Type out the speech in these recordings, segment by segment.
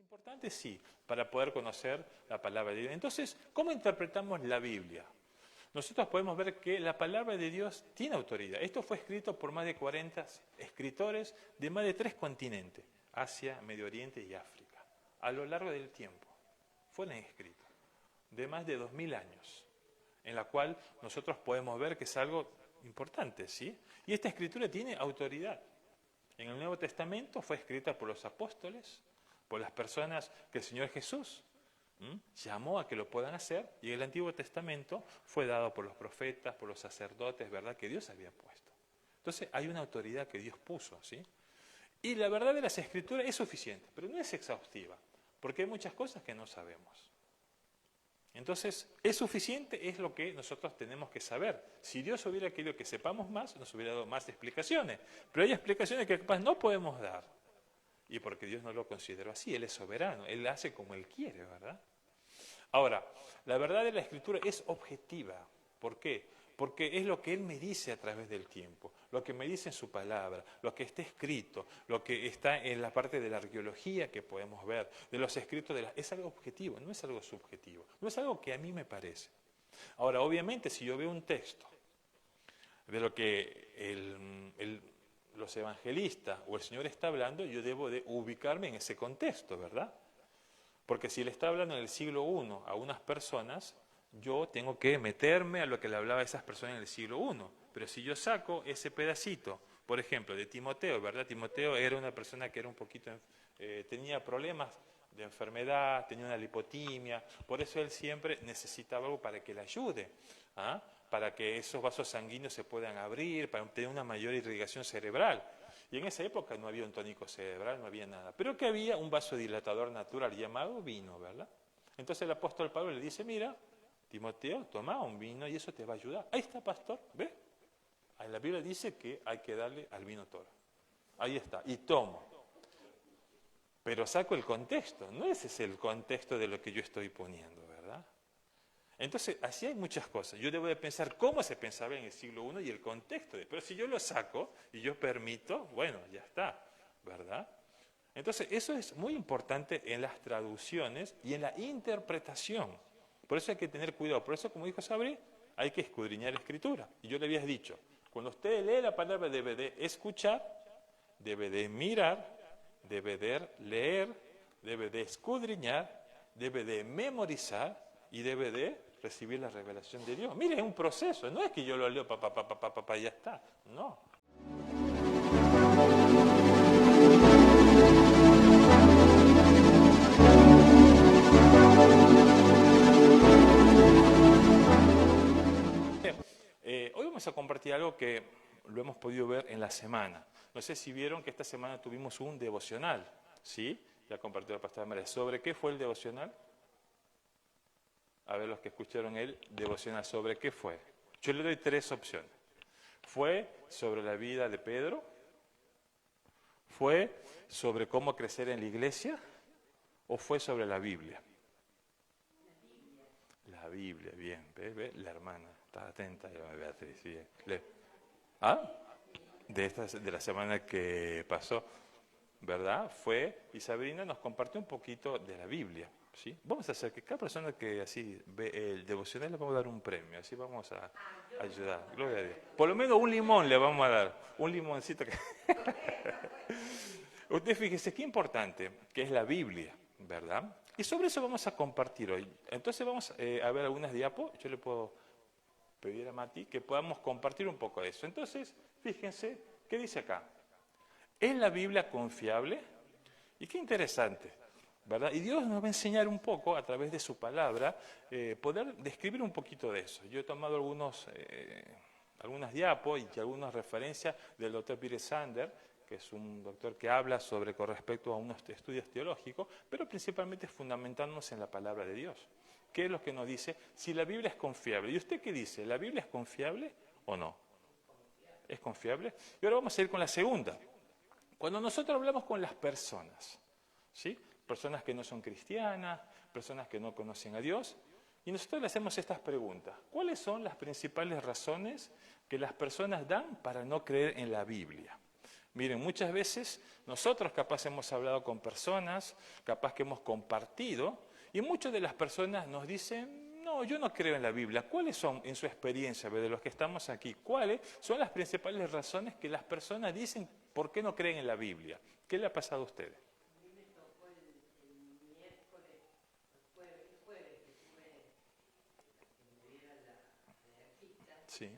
importante, sí, para poder conocer la palabra de Dios. Entonces, ¿cómo interpretamos la Biblia? Nosotros podemos ver que la palabra de Dios tiene autoridad. Esto fue escrito por más de 40 escritores de más de 3 continentes, Asia, Medio Oriente y África, a lo largo del tiempo. Fueron escritos, de más de 2000 años, en la cual nosotros podemos ver que es algo importante, ¿sí? Y esta escritura tiene autoridad. En el Nuevo Testamento fue escrita por los apóstoles, por las personas que el Señor Jesús llamó a que lo puedan hacer, y el Antiguo Testamento fue dado por los profetas, por los sacerdotes, ¿verdad?, que Dios había puesto. Entonces hay una autoridad que Dios puso, ¿sí? Y la verdad de las Escrituras es suficiente, pero no es exhaustiva, porque hay muchas cosas que no sabemos. Entonces, ¿es suficiente? Es lo que nosotros tenemos que saber. Si Dios hubiera querido que sepamos más, nos hubiera dado más explicaciones. Pero hay explicaciones que capaz no podemos dar. Y porque Dios no lo consideró así, Él es soberano, Él hace como Él quiere, ¿verdad? Ahora, la verdad de la Escritura es objetiva. ¿Por qué? Porque es lo que Él me dice a través del tiempo, lo que me dice en su palabra, lo que está escrito, lo que está en la parte de la arqueología que podemos ver, de los escritos, es algo objetivo, no es algo subjetivo, no es algo que a mí me parece. Ahora, obviamente, si yo veo un texto de lo que los evangelistas o el Señor está hablando, yo debo de ubicarme en ese contexto, ¿verdad? Porque si Él está hablando en el siglo I a unas personas, yo tengo que meterme a lo que le hablaba a esas personas en el siglo I. Pero si yo saco ese pedacito, por ejemplo, de Timoteo, ¿verdad? Timoteo era una persona que era un poquito, tenía problemas de enfermedad, tenía una lipotimia, por eso él siempre necesitaba algo para que le ayude, ¿ah? Para que esos vasos sanguíneos se puedan abrir, para tener una mayor irrigación cerebral. Y en esa época no había un tónico cerebral, no había nada. Pero que había un vasodilatador natural llamado vino, ¿verdad? Entonces el apóstol Pablo le dice, mira, Timoteo, toma un vino y eso te va a ayudar. Ahí está, pastor, ¿ve? En la Biblia dice que hay que darle al vino toro. Ahí está, y tomo. Pero saco el contexto, no ese es el contexto de lo que yo estoy poniendo, ¿verdad? Entonces, así hay muchas cosas. Yo debo de pensar cómo se pensaba en el siglo I y el contexto. Pero si yo lo saco y yo permito, bueno, ya está, ¿verdad? Entonces, eso es muy importante en las traducciones y en la interpretación. Por eso hay que tener cuidado. Por eso, como dijo Sabri, hay que escudriñar la Escritura. Y yo le había dicho, cuando usted lee la palabra debe de escuchar, debe de mirar, debe de leer, debe de escudriñar, debe de memorizar y debe de recibir la revelación de Dios. Mire, es un proceso, no es que yo lo leo, y ya está, no. Hoy vamos a compartir algo que lo hemos podido ver en la semana. No sé si vieron que esta semana tuvimos un devocional, ¿sí? Ya compartió la pastora María. ¿Sobre qué fue el devocional? A ver, los que escucharon el devocional, ¿sobre qué fue? Yo le doy 3 opciones. ¿Fue sobre la vida de Pedro? ¿Fue sobre cómo crecer en la iglesia? ¿O fue sobre la Biblia? La Biblia, bien. ¿Ve? La hermana, está atenta, Beatriz. Bien. ¿Ah? De la semana que pasó, ¿verdad? Y Sabrina nos compartió un poquito de la Biblia. ¿Sí? Vamos a hacer que cada persona que así ve el devocional le vamos a dar un premio, así vamos a ayudar. Gloria a Dios. Por lo menos un limón le vamos a dar, un limoncito. Usted fíjese qué importante que es la Biblia, ¿verdad? Y sobre eso vamos a compartir hoy. Entonces vamos a ver algunas diapos. Yo le puedo pedir a Mati que podamos compartir un poco de eso. Entonces, fíjense, ¿qué dice acá? ¿Es la Biblia confiable? Y qué interesante, ¿verdad? Y Dios nos va a enseñar un poco, a través de su palabra, poder describir un poquito de eso. Yo he tomado algunas diapos y algunas referencias del doctor Peter Sander, que es un doctor que habla con respecto a unos estudios teológicos, pero principalmente fundamentándonos en la palabra de Dios. ¿Qué es lo que nos dice? Si la Biblia es confiable. ¿Y usted qué dice? ¿La Biblia es confiable o no? ¿Es confiable? Y ahora vamos a ir con la segunda. Cuando nosotros hablamos con las personas, ¿sí? Personas que no son cristianas, personas que no conocen a Dios, y nosotros le hacemos estas preguntas. ¿Cuáles son las principales razones que las personas dan para no creer en la Biblia? Miren, muchas veces nosotros capaz hemos hablado con personas, capaz que hemos compartido, y muchas de las personas nos dicen, no, yo no creo en la Biblia. ¿Cuáles son, en su experiencia, de los que estamos aquí, cuáles son las principales razones que las personas dicen por qué no creen en la Biblia? ¿Qué le ha pasado a ustedes? Sí.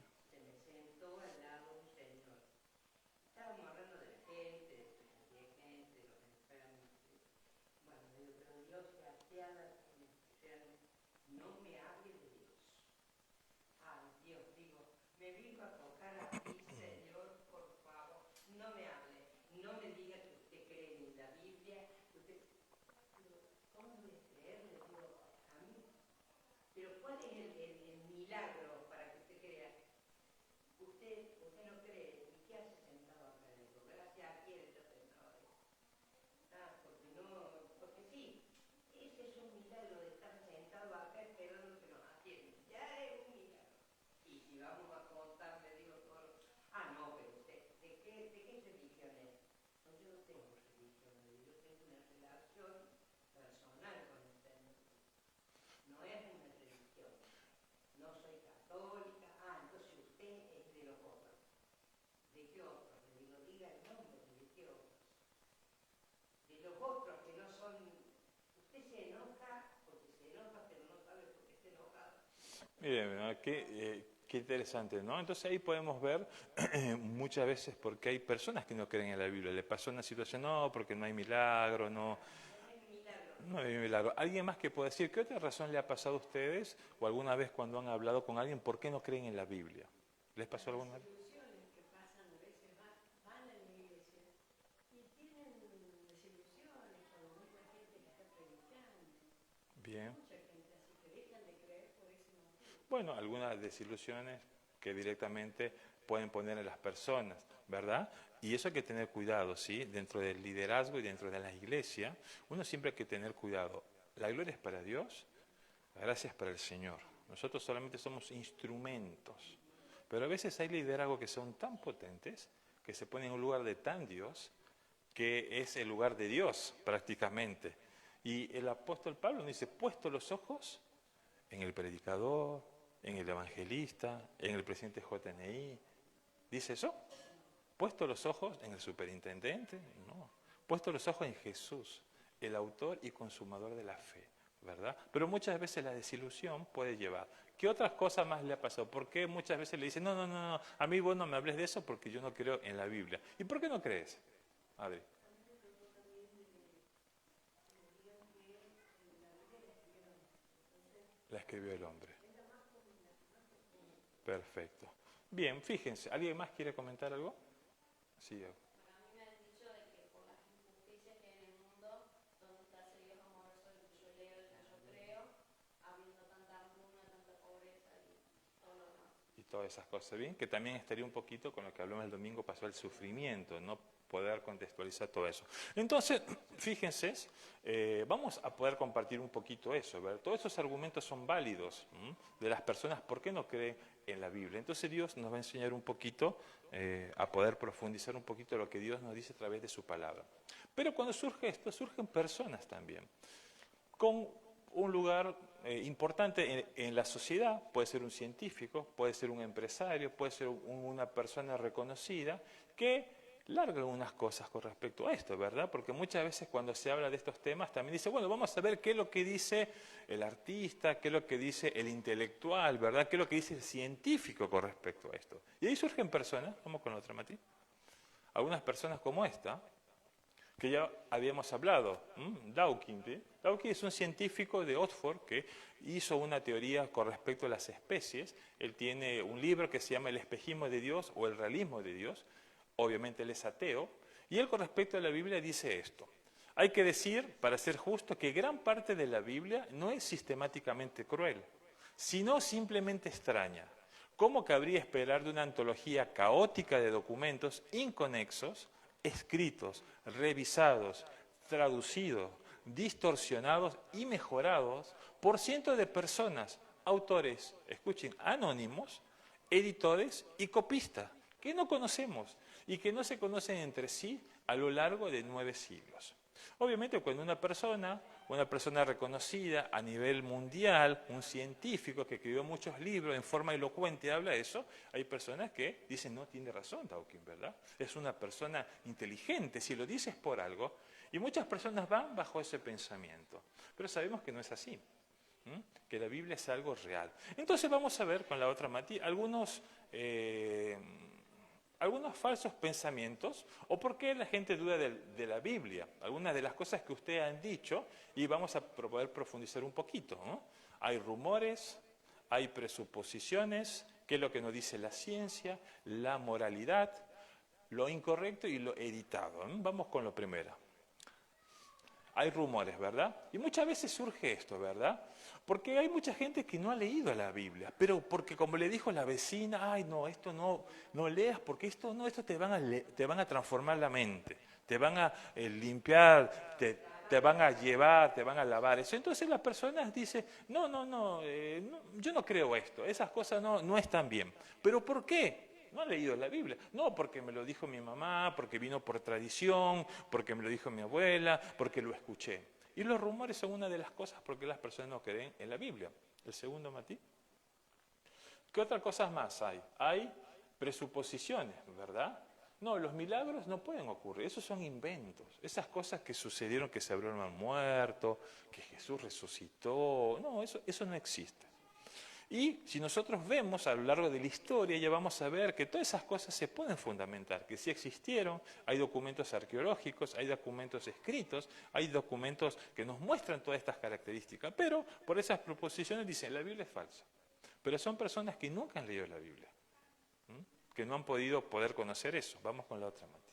Miren, qué interesante, ¿no? Entonces ahí podemos ver muchas veces porque hay personas que no creen en la Biblia. Le pasó una situación, no, porque no hay milagro, no hay milagro. ¿Alguien más que pueda decir qué otra razón le ha pasado a ustedes o alguna vez cuando han hablado con alguien por qué no creen en la Biblia? ¿Les pasó alguna vez? Bien. Bueno, algunas desilusiones que directamente pueden poner en las personas, ¿verdad? Y eso hay que tener cuidado, ¿sí? Dentro del liderazgo y dentro de la iglesia, uno siempre hay que tener cuidado. La gloria es para Dios, la gracia es para el Señor. Nosotros solamente somos instrumentos. Pero a veces hay liderazgos que son tan potentes que se ponen en un lugar de tan Dios que es el lugar de Dios prácticamente. Y el apóstol Pablo dice, puesto los ojos en el predicador, en el evangelista, en el presidente JNI. ¿Dice eso? Puesto los ojos en el superintendente, no. Puesto los ojos en Jesús, el autor y consumador de la fe, ¿verdad? Pero muchas veces la desilusión puede llevar. ¿Qué otras cosas más le ha pasado? ¿Por qué muchas veces le dicen, no, a mí vos no me hables de eso porque yo no creo en la Biblia? ¿Y por qué no crees, Adri? La escribió el hombre. Perfecto. Bien, fíjense, ¿alguien más quiere comentar algo? Sí. Y todas esas cosas, bien, que también estaría un poquito con lo que hablamos el domingo pasó, el sufrimiento, no poder contextualizar todo eso. Entonces, fíjense, vamos a poder compartir un poquito eso, ¿verdad? Todos esos argumentos son válidos de las personas, ¿por qué no creen en la Biblia? Entonces Dios nos va a enseñar un poquito a poder profundizar un poquito lo que Dios nos dice a través de su palabra. Pero cuando surge esto, surgen personas también, con un lugar importante en la sociedad, puede ser un científico, puede ser un empresario, puede ser una persona reconocida, que larga algunas cosas con respecto a esto, ¿verdad? Porque muchas veces cuando se habla de estos temas también dice, bueno, vamos a ver qué es lo que dice el artista, qué es lo que dice el intelectual, ¿verdad? ¿Qué es lo que dice el científico con respecto a esto? Y ahí surgen personas, vamos con otra, Mati, algunas personas como esta, que ya habíamos hablado, Dawkins. Dawkins es un científico de Oxford que hizo una teoría con respecto a las especies. Él tiene un libro que se llama El espejismo de Dios o El realismo de Dios. Obviamente él es ateo. Y él con respecto a la Biblia dice esto. Hay que decir, para ser justo, que gran parte de la Biblia no es sistemáticamente cruel, sino simplemente extraña. ¿Cómo cabría esperar de una antología caótica de documentos inconexos, escritos, revisados, traducidos, distorsionados y mejorados por cientos de personas, autores, escuchen, anónimos, editores y copistas, que no conocemos? y que no se conocen entre sí a lo largo de 9 siglos. Obviamente cuando una persona reconocida a nivel mundial, un científico que escribió muchos libros en forma elocuente habla de eso, hay personas que dicen, no, tiene razón Dawkins, ¿verdad? Es una persona inteligente, si lo dices por algo, y muchas personas van bajo ese pensamiento, pero sabemos que no es así, que la Biblia es algo real. Entonces vamos a ver con la otra Mati algunos falsos pensamientos o por qué la gente duda de la Biblia, algunas de las cosas que ustedes han dicho y vamos a poder profundizar un poquito, ¿no? Hay rumores, hay presuposiciones, qué es lo que nos dice la ciencia, la moralidad, lo incorrecto y lo editado. Vamos con lo primero. Hay rumores, ¿verdad? Y muchas veces surge esto, ¿verdad? Porque hay mucha gente que no ha leído la Biblia, pero porque como le dijo la vecina, ay no, esto no leas porque esto te van a transformar la mente, te van a limpiar, te van a llevar, te van a lavar eso. Entonces las personas dicen, no, yo no creo esto, esas cosas no están bien. ¿Pero por qué? No ha leído la Biblia. No, porque me lo dijo mi mamá, porque vino por tradición, porque me lo dijo mi abuela, porque lo escuché. Y los rumores son una de las cosas por qué las personas no creen en la Biblia. El segundo, Mati. ¿Qué otras cosas más hay? Hay presuposiciones, ¿verdad? No, los milagros no pueden ocurrir, esos son inventos. Esas cosas que sucedieron, que se abrieron al muerto, que Jesús resucitó, no, eso no existe. Y si nosotros vemos a lo largo de la historia, ya vamos a ver que todas esas cosas se pueden fundamentar, que sí existieron, hay documentos arqueológicos, hay documentos escritos, hay documentos que nos muestran todas estas características, pero por esas proposiciones dicen, la Biblia es falsa. Pero son personas que nunca han leído la Biblia, que no han podido conocer eso. Vamos con la otra, Mati.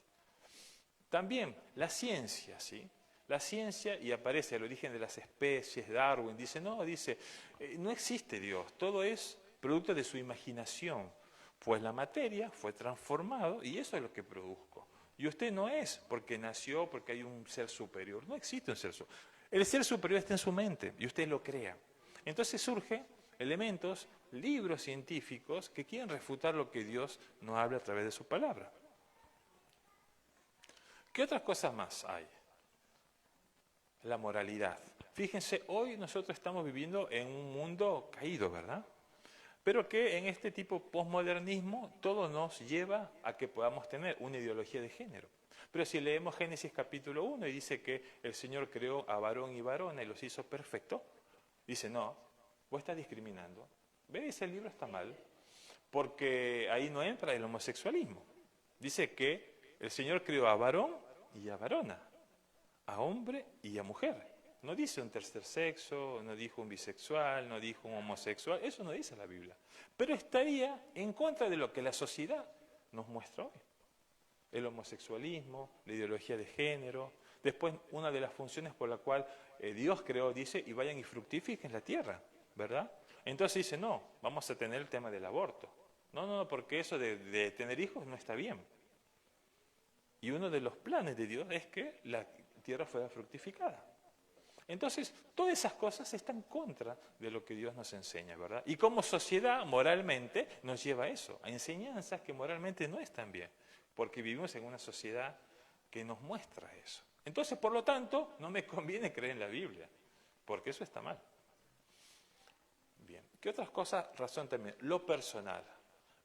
También la ciencia, ¿sí? La ciencia, y aparece el origen de las especies, Darwin, dice, no existe Dios, todo es producto de su imaginación, pues la materia fue transformado y eso es lo que produjo. Y usted no es porque nació, porque hay un ser superior, no existe un ser superior. El ser superior está en su mente y usted lo crea. Entonces surgen elementos, libros científicos que quieren refutar lo que Dios nos habla a través de su palabra. ¿Qué otras cosas más hay? La moralidad. Fíjense, hoy nosotros estamos viviendo en un mundo caído, ¿verdad? Pero que en este tipo de posmodernismo todo nos lleva a que podamos tener una ideología de género. Pero si leemos Génesis capítulo 1 y dice que el Señor creó a varón y varona y los hizo perfectos, dice, no, vos estás discriminando. ¿Ves? Ese libro está mal, porque ahí no entra el homosexualismo. Dice que el Señor creó a varón y a varona, a hombre y a mujer. No dice un tercer sexo, no dijo un bisexual, no dijo un homosexual, eso no dice la Biblia. Pero estaría en contra de lo que la sociedad nos muestra hoy. El homosexualismo, la ideología de género. Después, una de las funciones por la cual Dios creó, dice, y vayan y fructifiquen la tierra, ¿verdad? Entonces dice, no, vamos a tener el tema del aborto. No, porque eso de tener hijos no está bien. Y uno de los planes de Dios es que la tierra fuera fructificada. Entonces, todas esas cosas están en contra de lo que Dios nos enseña, ¿verdad? Y como sociedad, moralmente, nos lleva a eso, a enseñanzas que moralmente no están bien, porque vivimos en una sociedad que nos muestra eso. Entonces, por lo tanto, no me conviene creer en la Biblia, porque eso está mal. Bien, ¿qué otras cosas? Razón también, lo personal.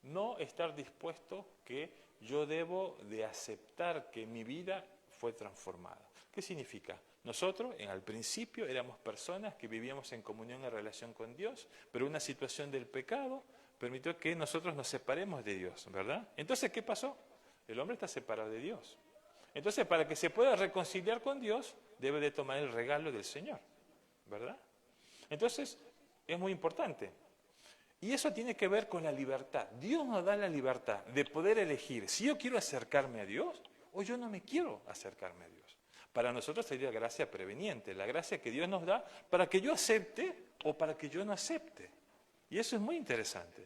No estar dispuesto que yo debo de aceptar que mi vida fue transformada. ¿Qué significa? Nosotros, al principio, éramos personas que vivíamos en comunión y relación con Dios, pero una situación del pecado permitió que nosotros nos separemos de Dios, ¿verdad? Entonces, ¿qué pasó? El hombre está separado de Dios. Entonces, para que se pueda reconciliar con Dios, debe de tomar el regalo del Señor, ¿verdad? Entonces, es muy importante. Y eso tiene que ver con la libertad. Dios nos da la libertad de poder elegir si yo quiero acercarme a Dios o yo no me quiero acercarme a Dios. Para nosotros sería gracia preveniente, la gracia que Dios nos da para que yo acepte o para que yo no acepte. Y eso es muy interesante.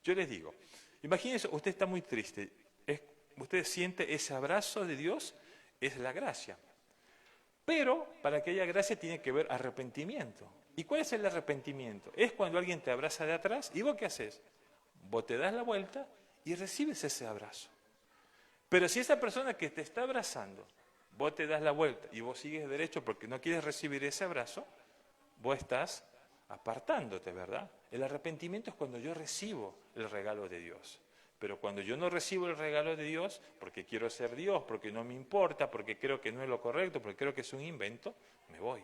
Yo les digo, imagínense, usted está muy triste, usted siente ese abrazo de Dios, es la gracia. Pero para que haya gracia tiene que haber arrepentimiento. ¿Y cuál es el arrepentimiento? Es cuando alguien te abraza de atrás y vos ¿qué haces? Vos te das la vuelta y recibes ese abrazo. Pero si esa persona que te está abrazando, vos te das la vuelta y vos sigues derecho porque no quieres recibir ese abrazo, vos estás apartándote, ¿verdad? El arrepentimiento es cuando yo recibo el regalo de Dios. Pero cuando yo no recibo el regalo de Dios, porque quiero ser Dios, porque no me importa, porque creo que no es lo correcto, porque creo que es un invento, me voy.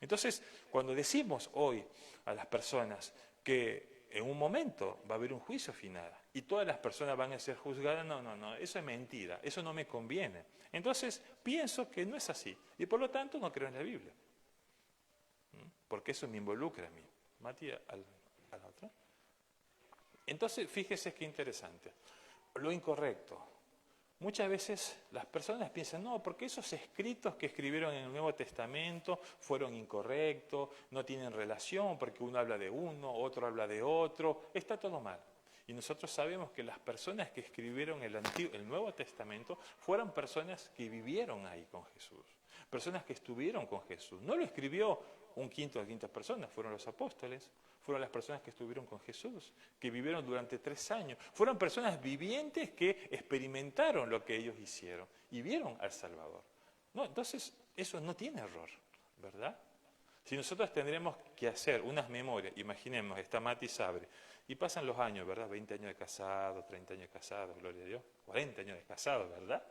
Entonces, cuando decimos hoy a las personas que en un momento va a haber un juicio final y todas las personas van a ser juzgadas, no, eso es mentira, eso no me conviene. Entonces, pienso que no es así y por lo tanto no creo en la Biblia. Porque eso me involucra a mí. Mati, a la otra. Entonces, fíjese qué interesante. Lo incorrecto. Muchas veces las personas piensan, no, porque esos escritos que escribieron en el Nuevo Testamento fueron incorrectos, no tienen relación, porque uno habla de uno, otro habla de otro, está todo mal. Y nosotros sabemos que las personas que escribieron el Nuevo Testamento fueron personas que vivieron ahí con Jesús, personas que estuvieron con Jesús. No lo escribió un quinto de quintas personas, fueron los apóstoles, fueron las personas que estuvieron con Jesús, que vivieron durante 3 años. Fueron personas vivientes que experimentaron lo que ellos hicieron y vieron al Salvador. No, entonces, eso no tiene error, ¿verdad? Si nosotros tendremos que hacer unas memorias, imaginemos, está Mati Sabre, y pasan los años, ¿verdad? 20 años de casado, 30 años de casado, gloria a Dios, 40 años de casado, ¿verdad?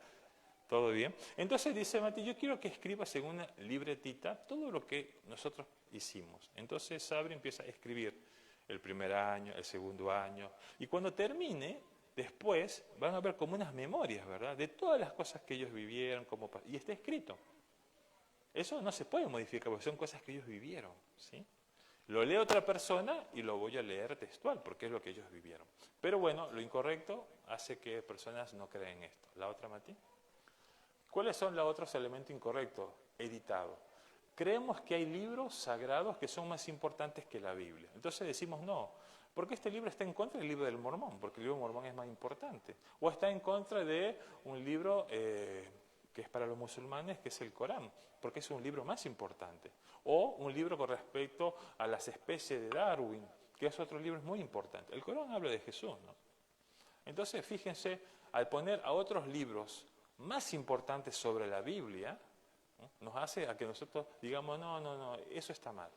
¿Todo bien? Entonces dice Mati, yo quiero que escribas en una libretita todo lo que nosotros hicimos. Entonces Sabri empieza a escribir el primer año, el segundo año, y cuando termine, después van a ver como unas memorias, ¿verdad? De todas las cosas que ellos vivieron, y está escrito. Eso no se puede modificar, porque son cosas que ellos vivieron, ¿sí? Lo lee otra persona y lo voy a leer textual, porque es lo que ellos vivieron. Pero bueno, lo incorrecto hace que personas no creen esto. ¿La otra, Mati? ¿Cuáles son los otros elementos incorrectos? Editado. Creemos que hay libros sagrados que son más importantes que la Biblia. Entonces decimos no, porque este libro está en contra del libro del Mormón, porque el libro del Mormón es más importante. O está en contra de un libro que es para los musulmanes, que es el Corán, porque es un libro más importante. O un libro con respecto a las especies de Darwin, que es otro libro muy importante. El Corán habla de Jesús, ¿no? Entonces, fíjense, al poner a otros libros más importantes sobre la Biblia, ¿no? Nos hace a que nosotros digamos, no, eso está mal.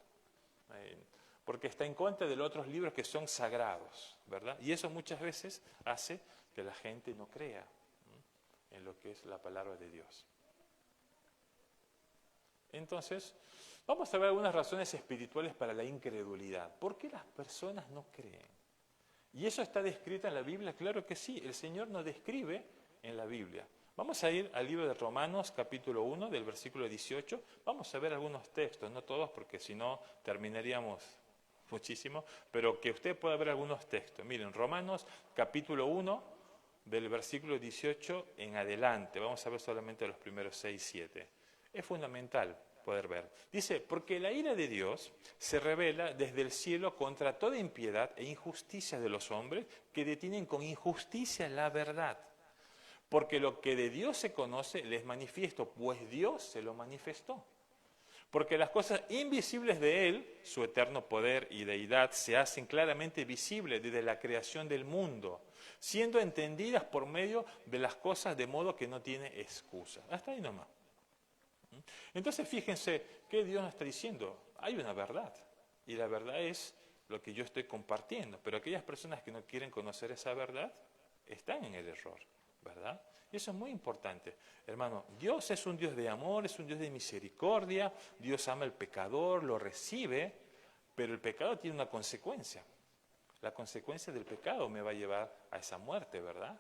Porque está en contra de los otros libros que son sagrados, ¿verdad? Y eso muchas veces hace que la gente no crea, ¿no?, en lo que es la palabra de Dios. Entonces, vamos a ver algunas razones espirituales para la incredulidad. ¿Por qué las personas no creen? ¿Y eso está descrito en la Biblia? Claro que sí, el Señor nos describe en la Biblia. Vamos a ir al libro de Romanos, capítulo 1, del versículo 18. Vamos a ver algunos textos, no todos, porque si no terminaríamos muchísimo, pero que usted pueda ver algunos textos. Miren, Romanos, capítulo 1, del versículo 18 en adelante. Vamos a ver solamente los primeros 6, 7. Es fundamental poder ver. Dice, porque la ira de Dios se revela desde el cielo contra toda impiedad e injusticia de los hombres que detienen con injusticia la verdad. Porque lo que de Dios se conoce les manifiesto, pues Dios se lo manifestó. Porque las cosas invisibles de Él, su eterno poder y deidad, se hacen claramente visibles desde la creación del mundo, siendo entendidas por medio de las cosas de modo que no tiene excusa. Hasta ahí nomás. Entonces fíjense que Dios nos está diciendo, hay una verdad, y la verdad es lo que yo estoy compartiendo, pero aquellas personas que no quieren conocer esa verdad están en el error, ¿verdad? Y eso es muy importante. Hermano, Dios es un Dios de amor, es un Dios de misericordia, Dios ama al pecador, lo recibe, pero el pecado tiene una consecuencia. La consecuencia del pecado me va a llevar a esa muerte, ¿verdad?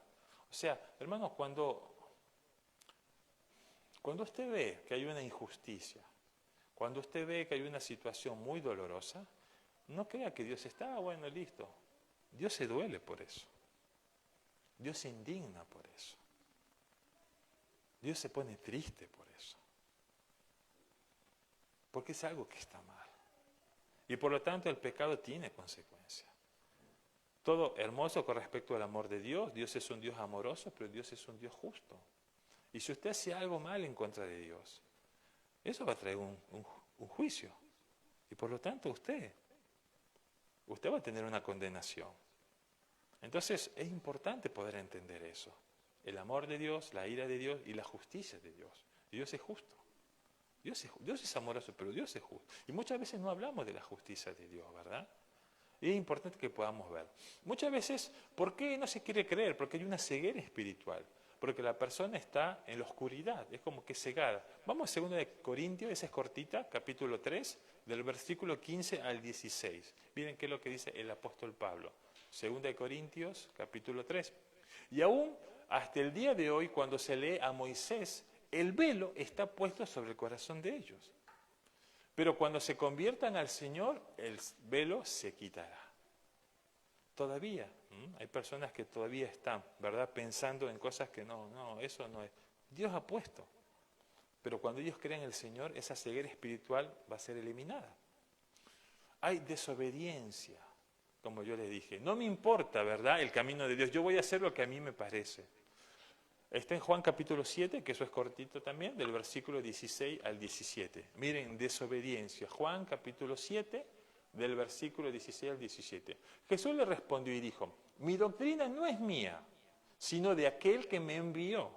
O sea, hermano, cuando usted ve que hay una injusticia, cuando usted ve que hay una situación muy dolorosa, no crea que Dios está, bueno, listo. Dios se duele por eso. Dios se indigna por eso. Dios se pone triste por eso. Porque es algo que está mal. Y por lo tanto el pecado tiene consecuencias. Todo hermoso con respecto al amor de Dios. Dios es un Dios amoroso, pero Dios es un Dios justo. Y si usted hace algo mal en contra de Dios, eso va a traer un juicio. Y por lo tanto usted va a tener una condenación. Entonces es importante poder entender eso. el amor de Dios, la ira de Dios y la justicia de Dios. Dios es justo. Dios es amoroso, pero Dios es justo. Y muchas veces no hablamos de la justicia de Dios, ¿verdad? Y es importante que podamos ver. Muchas veces, ¿por qué no se quiere creer? Porque hay una ceguera espiritual. Porque la persona está en la oscuridad, es como que cegada. Vamos a 2 de Corintios, esa es cortita, capítulo 3, del versículo 15 al 16. Miren qué es lo que dice el apóstol Pablo. 2 de Corintios, capítulo 3. Y aún hasta el día de hoy, cuando se lee a Moisés, el velo está puesto sobre el corazón de ellos. Pero cuando se conviertan al Señor, el velo se quitará. Todavía, hay personas que todavía están, ¿verdad?, pensando en cosas que no, eso no es. Dios ha puesto. Pero cuando ellos creen en el Señor, esa ceguera espiritual va a ser eliminada. Hay desobediencia, como yo les dije. No me importa, ¿verdad?, el camino de Dios. Yo voy a hacer lo que a mí me parece. Está en Juan capítulo 7, que eso es cortito también, del versículo 16 al 17. Miren, desobediencia. Juan capítulo 7, del versículo 16 al 17. Jesús le respondió y dijo, mi doctrina no es mía, sino de aquel que me envió.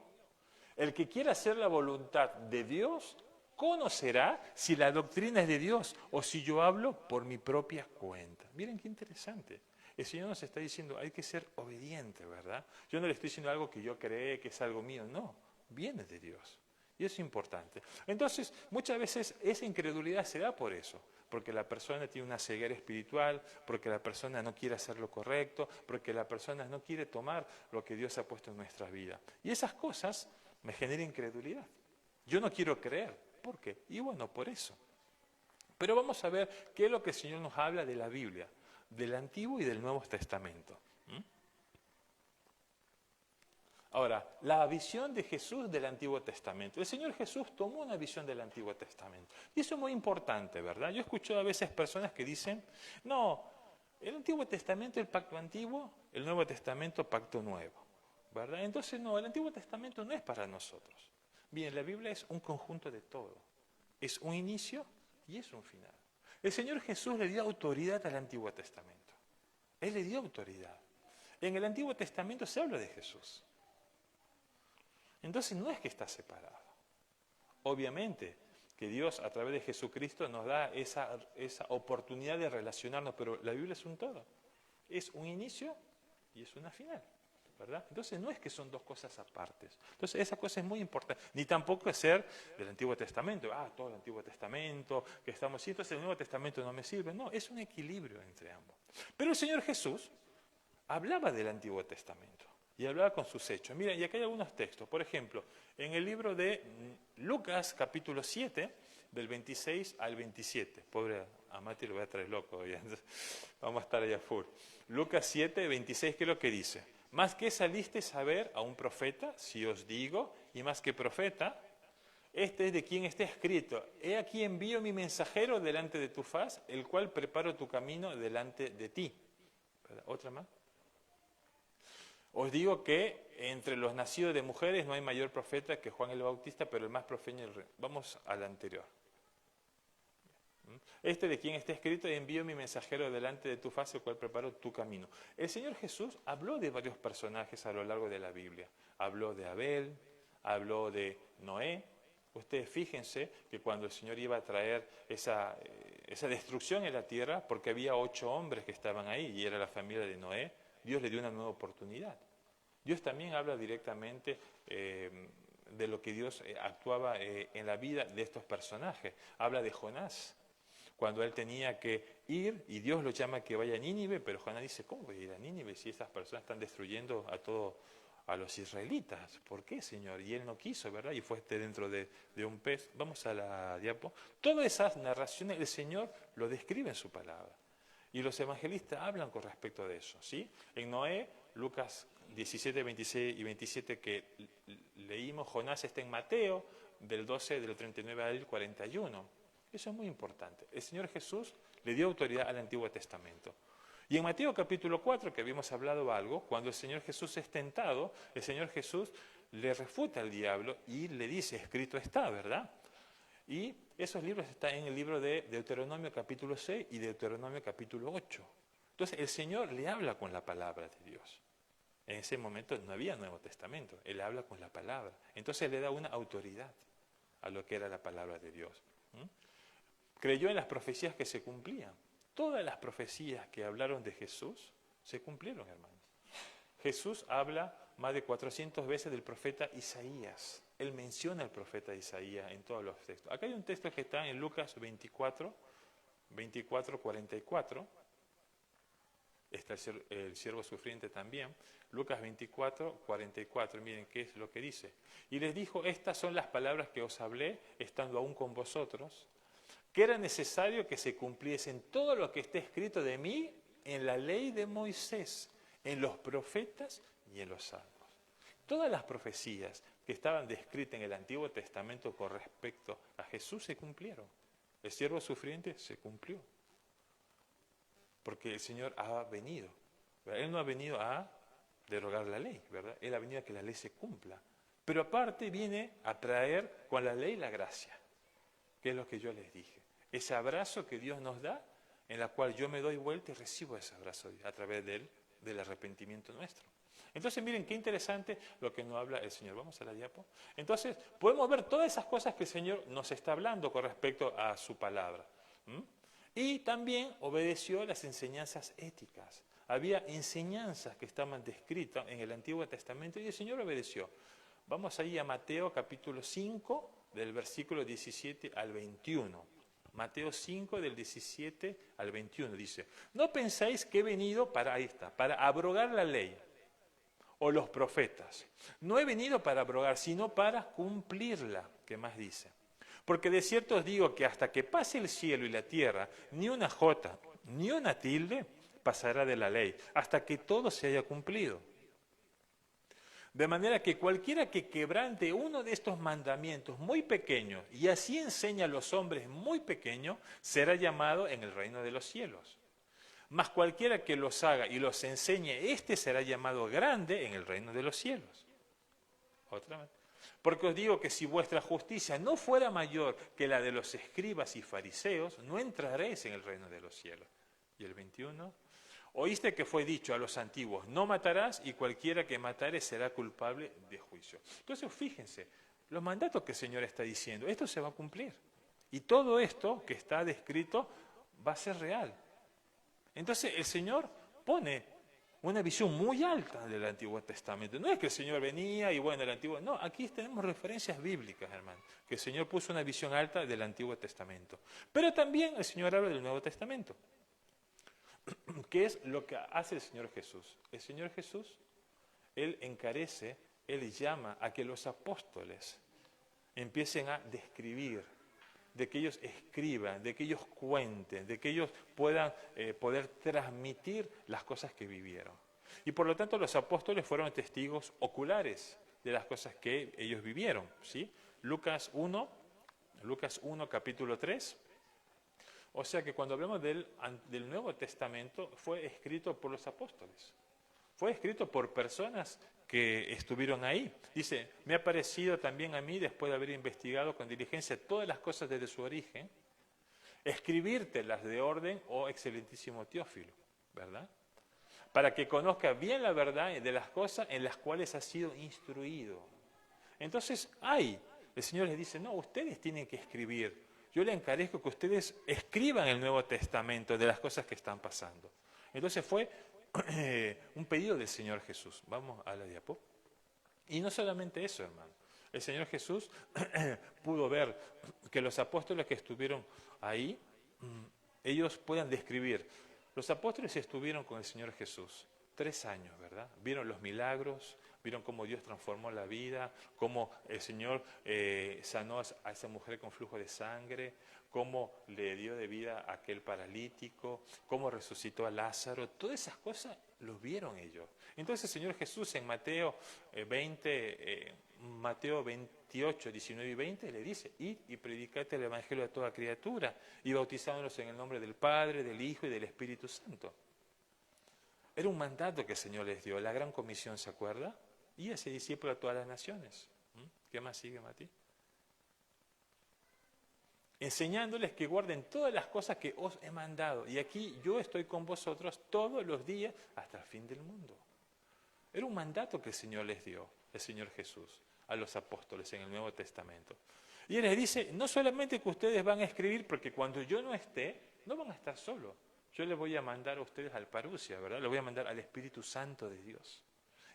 El que quiera hacer la voluntad de Dios, conocerá si la doctrina es de Dios o si yo hablo por mi propia cuenta. Miren qué interesante. El Señor nos está diciendo, hay que ser obediente, ¿verdad? Yo no le estoy diciendo algo que yo cree que es algo mío, no, viene de Dios. Y eso es importante. Entonces, muchas veces esa incredulidad se da por eso, porque la persona tiene una ceguera espiritual, porque la persona no quiere hacer lo correcto, porque la persona no quiere tomar lo que Dios ha puesto en nuestra vida. Y esas cosas me generan incredulidad. Yo no quiero creer. ¿Por qué? Y bueno, por eso. Pero vamos a ver qué es lo que el Señor nos habla de la Biblia, del Antiguo y del Nuevo Testamento. Ahora, la visión de Jesús del Antiguo Testamento. El Señor Jesús tomó una visión del Antiguo Testamento. Y eso es muy importante, ¿verdad? Yo escucho a veces personas que dicen, no, el Antiguo Testamento, el pacto antiguo, el Nuevo Testamento, pacto nuevo, ¿verdad? Entonces, no, el Antiguo Testamento no es para nosotros. Bien, la Biblia es un conjunto de todo. Es un inicio y es un final. El Señor Jesús le dio autoridad al Antiguo Testamento. Él le dio autoridad. En el Antiguo Testamento se habla de Jesús. Entonces no es que está separado. Obviamente que Dios a través de Jesucristo nos da esa oportunidad de relacionarnos, pero la Biblia es un todo. Es un inicio y es una final, ¿verdad? Entonces no es que son dos cosas apartes. Entonces esa cosa es muy importante. Ni tampoco es ser del Antiguo Testamento. Todo el Antiguo Testamento, que estamos así, entonces el Nuevo Testamento no me sirve. No, es un equilibrio entre ambos. Pero el Señor Jesús hablaba del Antiguo Testamento. Y hablaba con sus hechos. Mira, y acá hay algunos textos. Por ejemplo, en el libro de Lucas, capítulo 7, del 26 al 27. Pobre a Mati lo voy a traer loco hoy. Vamos a estar allá full. Lucas 7, 26, ¿qué es lo que dice? Más que salisteis a ver a un profeta, si os digo, y más que profeta, este es de quien está escrito. He aquí envío mi mensajero delante de tu faz, el cual preparo tu camino delante de ti. ¿Verdad? ¿Otra más? Os digo que entre los nacidos de mujeres no hay mayor profeta que Juan el Bautista, pero el más profeta es el rey. Vamos al anterior. Este de quien está escrito, envío mi mensajero delante de tu faz, el cual preparo tu camino. El Señor Jesús habló de varios personajes a lo largo de la Biblia. Habló de Abel, habló de Noé. Ustedes fíjense que cuando el Señor iba a traer esa destrucción en la tierra, porque había 8 hombres que estaban ahí y era la familia de Noé, Dios le dio una nueva oportunidad. Dios también habla directamente de lo que Dios actuaba en la vida de estos personajes. Habla de Jonás, cuando él tenía que ir y Dios lo llama que vaya a Nínive, pero Jonás dice, ¿cómo voy a ir a Nínive si esas personas están destruyendo a los israelitas? ¿Por qué, Señor? Y él no quiso, ¿verdad? Y fue dentro de un pez. Vamos a la diapo. Todas esas narraciones el Señor lo describe en su palabra. Y los evangelistas hablan con respecto de eso, ¿sí? En Noé, Lucas 17, 26 y 27 que leímos, Jonás está en Mateo, del 12, del 39 al 41. Eso es muy importante. El Señor Jesús le dio autoridad al Antiguo Testamento. Y en Mateo capítulo 4, que habíamos hablado algo, cuando el Señor Jesús es tentado, el Señor Jesús le refuta al diablo y le dice, escrito está, ¿verdad? Y esos libros están en el libro de Deuteronomio capítulo 6 y Deuteronomio capítulo 8. Entonces el Señor le habla con la palabra de Dios. En ese momento no había Nuevo Testamento, él habla con la palabra. Entonces le da una autoridad a lo que era la palabra de Dios. Creyó en las profecías que se cumplían. Todas las profecías que hablaron de Jesús se cumplieron, hermanos. Jesús habla más de 400 veces del profeta Isaías. Él menciona al profeta Isaías en todos los textos. Acá hay un texto que está en Lucas 24, 44. Está el siervo sufriente también. Lucas 24, 44. Miren qué es lo que dice. Y les dijo, estas son las palabras que os hablé, estando aún con vosotros, que era necesario que se cumpliesen todo lo que esté escrito de mí en la ley de Moisés, en los profetas y en los salmos. Todas las profecías que estaban descritas en el Antiguo Testamento con respecto a Jesús se cumplieron. El siervo sufriente se cumplió. Porque el Señor ha venido. ¿Verdad? Él no ha venido a derogar la ley, ¿verdad? Él ha venido a que la ley se cumpla. Pero aparte viene a traer con la ley la gracia, que es lo que yo les dije. Ese abrazo que Dios nos da, en la cual yo me doy vuelta y recibo ese abrazo a través del arrepentimiento nuestro. Entonces miren qué interesante lo que nos habla el Señor. Vamos a la diapo. Entonces podemos ver todas esas cosas que el Señor nos está hablando con respecto a su palabra. Y también obedeció las enseñanzas éticas. Había enseñanzas que estaban descritas en el Antiguo Testamento y el Señor obedeció. Vamos ahí a Mateo capítulo 5, del versículo 17 al 21. Mateo 5, del 17 al 21 dice, no pensáis que he venido para abrogar la ley o los profetas. No he venido para abrogar, sino para cumplirla. ¿Qué más dice? Porque de cierto os digo que hasta que pase el cielo y la tierra, ni una jota, ni una tilde pasará de la ley, hasta que todo se haya cumplido. De manera que cualquiera que quebrante uno de estos mandamientos muy pequeños, y así enseña a los hombres muy pequeños, será llamado en el reino de los cielos. Mas cualquiera que los haga y los enseñe, éste será llamado grande en el reino de los cielos. Otra vez. Porque os digo que si vuestra justicia no fuera mayor que la de los escribas y fariseos, no entraréis en el reino de los cielos. Y el 21, oíste que fue dicho a los antiguos, no matarás, y cualquiera que matare será culpable de juicio. Entonces fíjense, los mandatos que el Señor está diciendo, esto se va a cumplir. Y todo esto que está descrito va a ser real. Entonces el Señor pone una visión muy alta del Antiguo Testamento. No es que el Señor venía y bueno, el Antiguo... No, aquí tenemos referencias bíblicas, hermano. Que el Señor puso una visión alta del Antiguo Testamento. Pero también el Señor habla del Nuevo Testamento. ¿Qué es lo que hace el Señor Jesús? El Señor Jesús, Él encarece, Él llama a que los apóstoles empiecen a describir, de que ellos escriban, de que ellos cuenten, de que ellos puedan poder transmitir las cosas que vivieron. Y por lo tanto los apóstoles fueron testigos oculares de las cosas que ellos vivieron, ¿sí? Lucas 1, capítulo 3. O sea que cuando hablamos del Nuevo Testamento, fue escrito por los apóstoles. Fue escrito por personas que estuvieron ahí. Dice, me ha parecido también a mí, después de haber investigado con diligencia todas las cosas desde su origen, escribírtelas de orden, oh excelentísimo Teófilo, ¿verdad? Para que conozca bien la verdad de las cosas en las cuales ha sido instruido. Entonces, el Señor les dice, no, ustedes tienen que escribir. Yo les encarezco que ustedes escriban el Nuevo Testamento de las cosas que están pasando. Entonces fue un pedido del Señor Jesús. Vamos a la diapo. Y no solamente eso, hermano. El Señor Jesús pudo ver que los apóstoles que estuvieron ahí, ellos puedan describir. Los apóstoles estuvieron con el Señor Jesús 3 años, ¿verdad? Vieron los milagros, vieron cómo Dios transformó la vida, cómo el Señor sanó a esa mujer con flujo de sangre, cómo le dio de vida a aquel paralítico, cómo resucitó a Lázaro. Todas esas cosas los vieron ellos. Entonces el Señor Jesús en Mateo 28, 19 y 20 le dice, id y predicad el Evangelio a toda criatura, y bautizándolos en el nombre del Padre, del Hijo y del Espíritu Santo. Era un mandato que el Señor les dio, la gran comisión, ¿se acuerda? Y ese discípulo a todas las naciones. ¿Qué más sigue, Mati? Enseñándoles que guarden todas las cosas que os he mandado. Y aquí yo estoy con vosotros todos los días hasta el fin del mundo. Era un mandato que el Señor les dio, el Señor Jesús, a los apóstoles en el Nuevo Testamento. Y Él les dice, no solamente que ustedes van a escribir, porque cuando yo no esté, no van a estar solos. Yo les voy a mandar a ustedes al parusia, ¿verdad? Les voy a mandar al Espíritu Santo de Dios.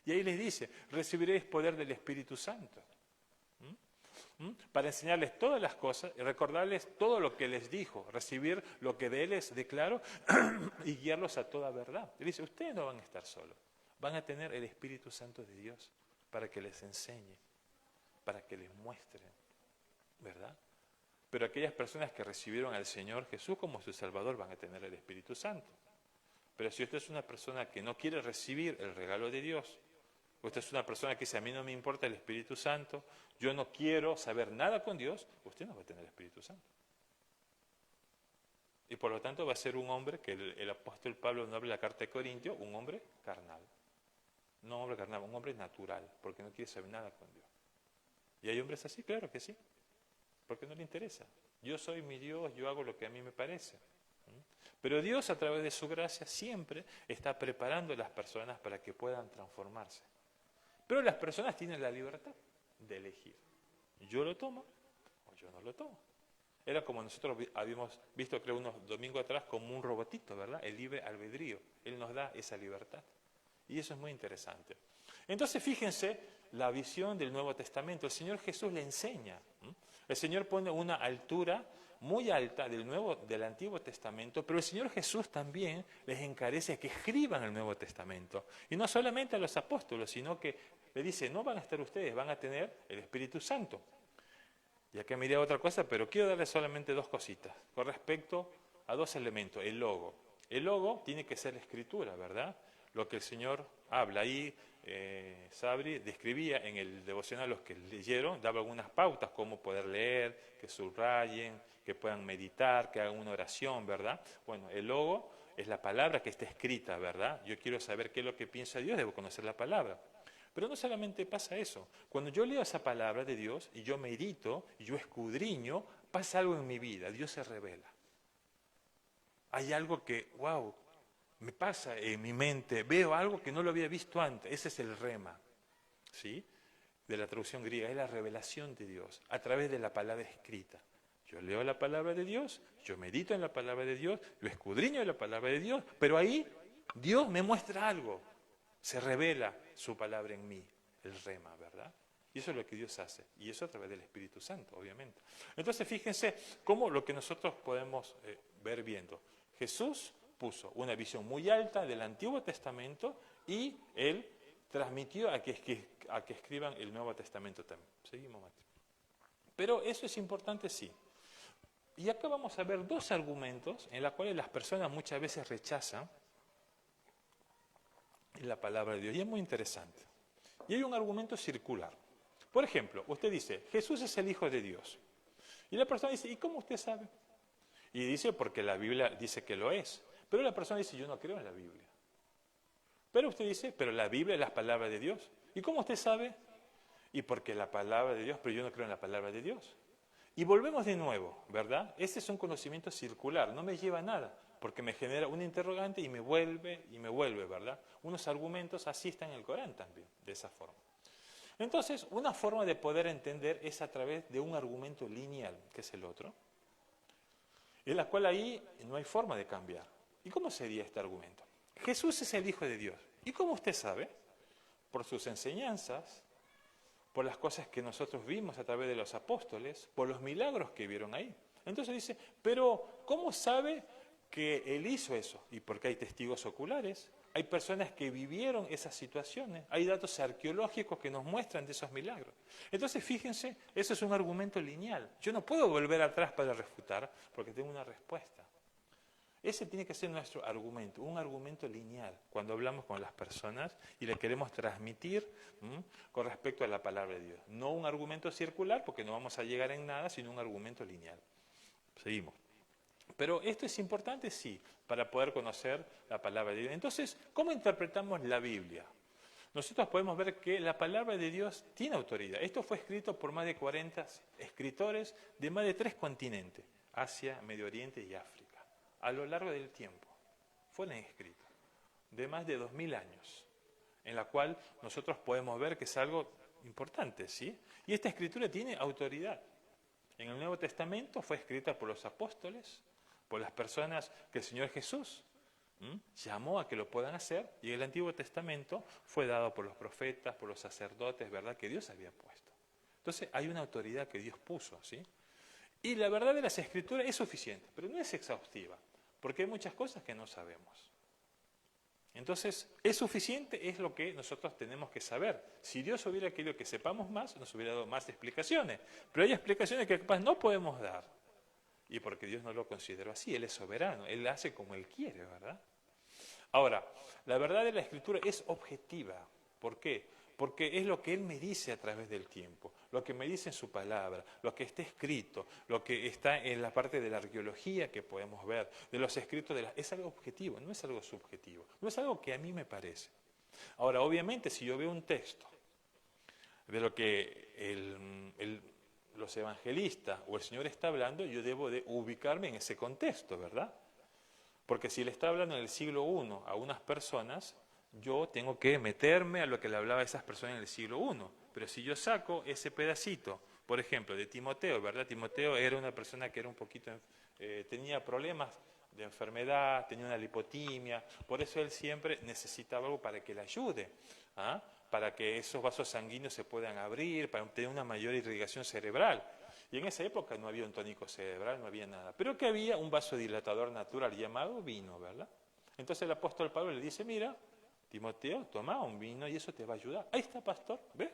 Y ahí les dice, recibiréis poder del Espíritu Santo. Para enseñarles todas las cosas y recordarles todo lo que les dijo, recibir lo que de Él les declaró y guiarlos a toda verdad. Él dice, ustedes no van a estar solos, van a tener el Espíritu Santo de Dios para que les enseñe, para que les muestre, ¿verdad? Pero aquellas personas que recibieron al Señor Jesús como su Salvador van a tener el Espíritu Santo. Pero si usted es una persona que no quiere recibir el regalo de Dios, usted es una persona que dice, a mí no me importa el Espíritu Santo, yo no quiero saber nada con Dios, usted no va a tener el Espíritu Santo. Y por lo tanto va a ser un hombre, que el apóstol Pablo no habla en la carta de Corintios, un hombre carnal. No un hombre carnal, un hombre natural, porque no quiere saber nada con Dios. ¿Y hay hombres así? Claro que sí, porque no le interesa. Yo soy mi Dios, yo hago lo que a mí me parece. Pero Dios, a través de su gracia, siempre está preparando a las personas para que puedan transformarse. Pero las personas tienen la libertad de elegir. Yo lo tomo o yo no lo tomo. Era como nosotros habíamos visto, creo, unos domingos atrás, como un robotito, ¿verdad? El libre albedrío. Él nos da esa libertad. Y eso es muy interesante. Entonces, fíjense la visión del Nuevo Testamento. El Señor Jesús le enseña. El Señor pone una altura muy alta del Antiguo Testamento, pero el Señor Jesús también les encarece que escriban el Nuevo Testamento. Y no solamente a los apóstoles, sino que le dice, no van a estar ustedes, van a tener el Espíritu Santo. Y acá me diré otra cosa, pero quiero darles solamente dos cositas, con respecto a dos elementos. El logo. El logo tiene que ser la escritura, ¿verdad? Lo que el Señor habla ahí, Sabri describía en el devocional, los que leyeron, daba algunas pautas, cómo poder leer, que subrayen, que puedan meditar, que hagan una oración, ¿verdad? Bueno, el logo es la palabra que está escrita, ¿verdad? Yo quiero saber qué es lo que piensa Dios, debo conocer la palabra. Pero no solamente pasa eso. Cuando yo leo esa palabra de Dios y yo medito y yo escudriño, pasa algo en mi vida, Dios se revela. Hay algo que, wow, me pasa en mi mente, veo algo que no lo había visto antes. Ese es el rema, ¿sí? De la traducción griega, es la revelación de Dios a través de la palabra escrita. Yo leo la palabra de Dios, yo medito en la palabra de Dios, yo escudriño en la palabra de Dios, pero ahí Dios me muestra algo, se revela su palabra en mí, el rema, ¿verdad? Y eso es lo que Dios hace, y eso a través del Espíritu Santo, obviamente. Entonces, fíjense cómo lo que nosotros podemos ver viendo. Jesús puso una visión muy alta del Antiguo Testamento y Él transmitió a que escriban el Nuevo Testamento también. Seguimos, Mati. Pero eso es importante, sí. Y acá vamos a ver dos argumentos en los cuales las personas muchas veces rechazan la palabra de Dios. Y es muy interesante. Y hay un argumento circular. Por ejemplo, usted dice, Jesús es el Hijo de Dios. Y la persona dice, ¿y cómo usted sabe? Y dice, porque la Biblia dice que lo es. Pero la persona dice, yo no creo en la Biblia. Pero usted dice, pero la Biblia es la palabra de Dios. ¿Y cómo usted sabe? Y porque la palabra de Dios, pero yo no creo en la palabra de Dios. Y volvemos de nuevo, ¿verdad? Ese es un conocimiento circular, no me lleva a nada, porque me genera un interrogante y me vuelve, ¿verdad? Unos argumentos así están en el Corán también, de esa forma. Entonces, una forma de poder entender es a través de un argumento lineal, que es el otro, en la cual ahí no hay forma de cambiar. ¿Y cómo sería este argumento? Jesús es el Hijo de Dios. ¿Y cómo usted sabe? Por sus enseñanzas, por las cosas que nosotros vimos a través de los apóstoles, por los milagros que vieron ahí. Entonces dice, pero ¿cómo sabe que Él hizo eso? Y porque hay testigos oculares, hay personas que vivieron esas situaciones, hay datos arqueológicos que nos muestran de esos milagros. Entonces fíjense, eso es un argumento lineal. Yo no puedo volver atrás para refutar porque tengo una respuesta. Ese tiene que ser nuestro argumento, un argumento lineal, cuando hablamos con las personas y le queremos transmitir con respecto a la palabra de Dios. No un argumento circular, porque no vamos a llegar en nada, sino un argumento lineal. Seguimos. Pero esto es importante, sí, para poder conocer la palabra de Dios. Entonces, ¿cómo interpretamos la Biblia? Nosotros podemos ver que la palabra de Dios tiene autoridad. Esto fue escrito por más de 40 escritores de más de 3 continentes, Asia, Medio Oriente y África. A lo largo del tiempo, fueron escritos, de más de 2000 años. en la cual nosotros podemos ver que es algo importante, ¿sí? Y esta escritura tiene autoridad. En el Nuevo Testamento fue escrita por los apóstoles, por las personas que el Señor Jesús llamó a que lo puedan hacer, y el Antiguo Testamento fue dado por los profetas, por los sacerdotes, ¿verdad?, que Dios había puesto. Entonces hay una autoridad que Dios puso, ¿sí? Y la verdad de las Escrituras es suficiente, pero no es exhaustiva, porque hay muchas cosas que no sabemos. Entonces, es suficiente, es lo que nosotros tenemos que saber. Si Dios hubiera querido que sepamos más, nos hubiera dado más explicaciones. Pero hay explicaciones que capaz no podemos dar. Y porque Dios no lo consideró así, Él es soberano, Él hace como Él quiere, ¿verdad? Ahora, la verdad de la Escritura es objetiva. ¿Por qué? Porque es lo que Él me dice a través del tiempo, lo que me dice en su palabra, lo que está escrito, lo que está en la parte de la arqueología que podemos ver, de los escritos, es algo objetivo, no es algo subjetivo, no es algo que a mí me parece. Ahora, obviamente, si yo veo un texto de lo que los evangelistas o el Señor está hablando, yo debo de ubicarme en ese contexto, ¿verdad? Porque si le está hablando en el siglo I a unas personas, yo tengo que meterme a lo que le hablaba a esas personas en el siglo I. Pero si yo saco ese pedacito, por ejemplo, de Timoteo, ¿verdad? Timoteo era una persona que era un poquito, tenía problemas de enfermedad, tenía una lipotimia, por eso él siempre necesitaba algo para que le ayude, ¿ah? Para que esos vasos sanguíneos se puedan abrir, para tener una mayor irrigación cerebral. Y en esa época no había un tónico cerebral, no había nada. Pero que había un vasodilatador natural llamado vino, ¿verdad? Entonces el apóstol Pablo le dice, mira, Timoteo, toma un vino y eso te va a ayudar. Ahí está, pastor, ¿ve?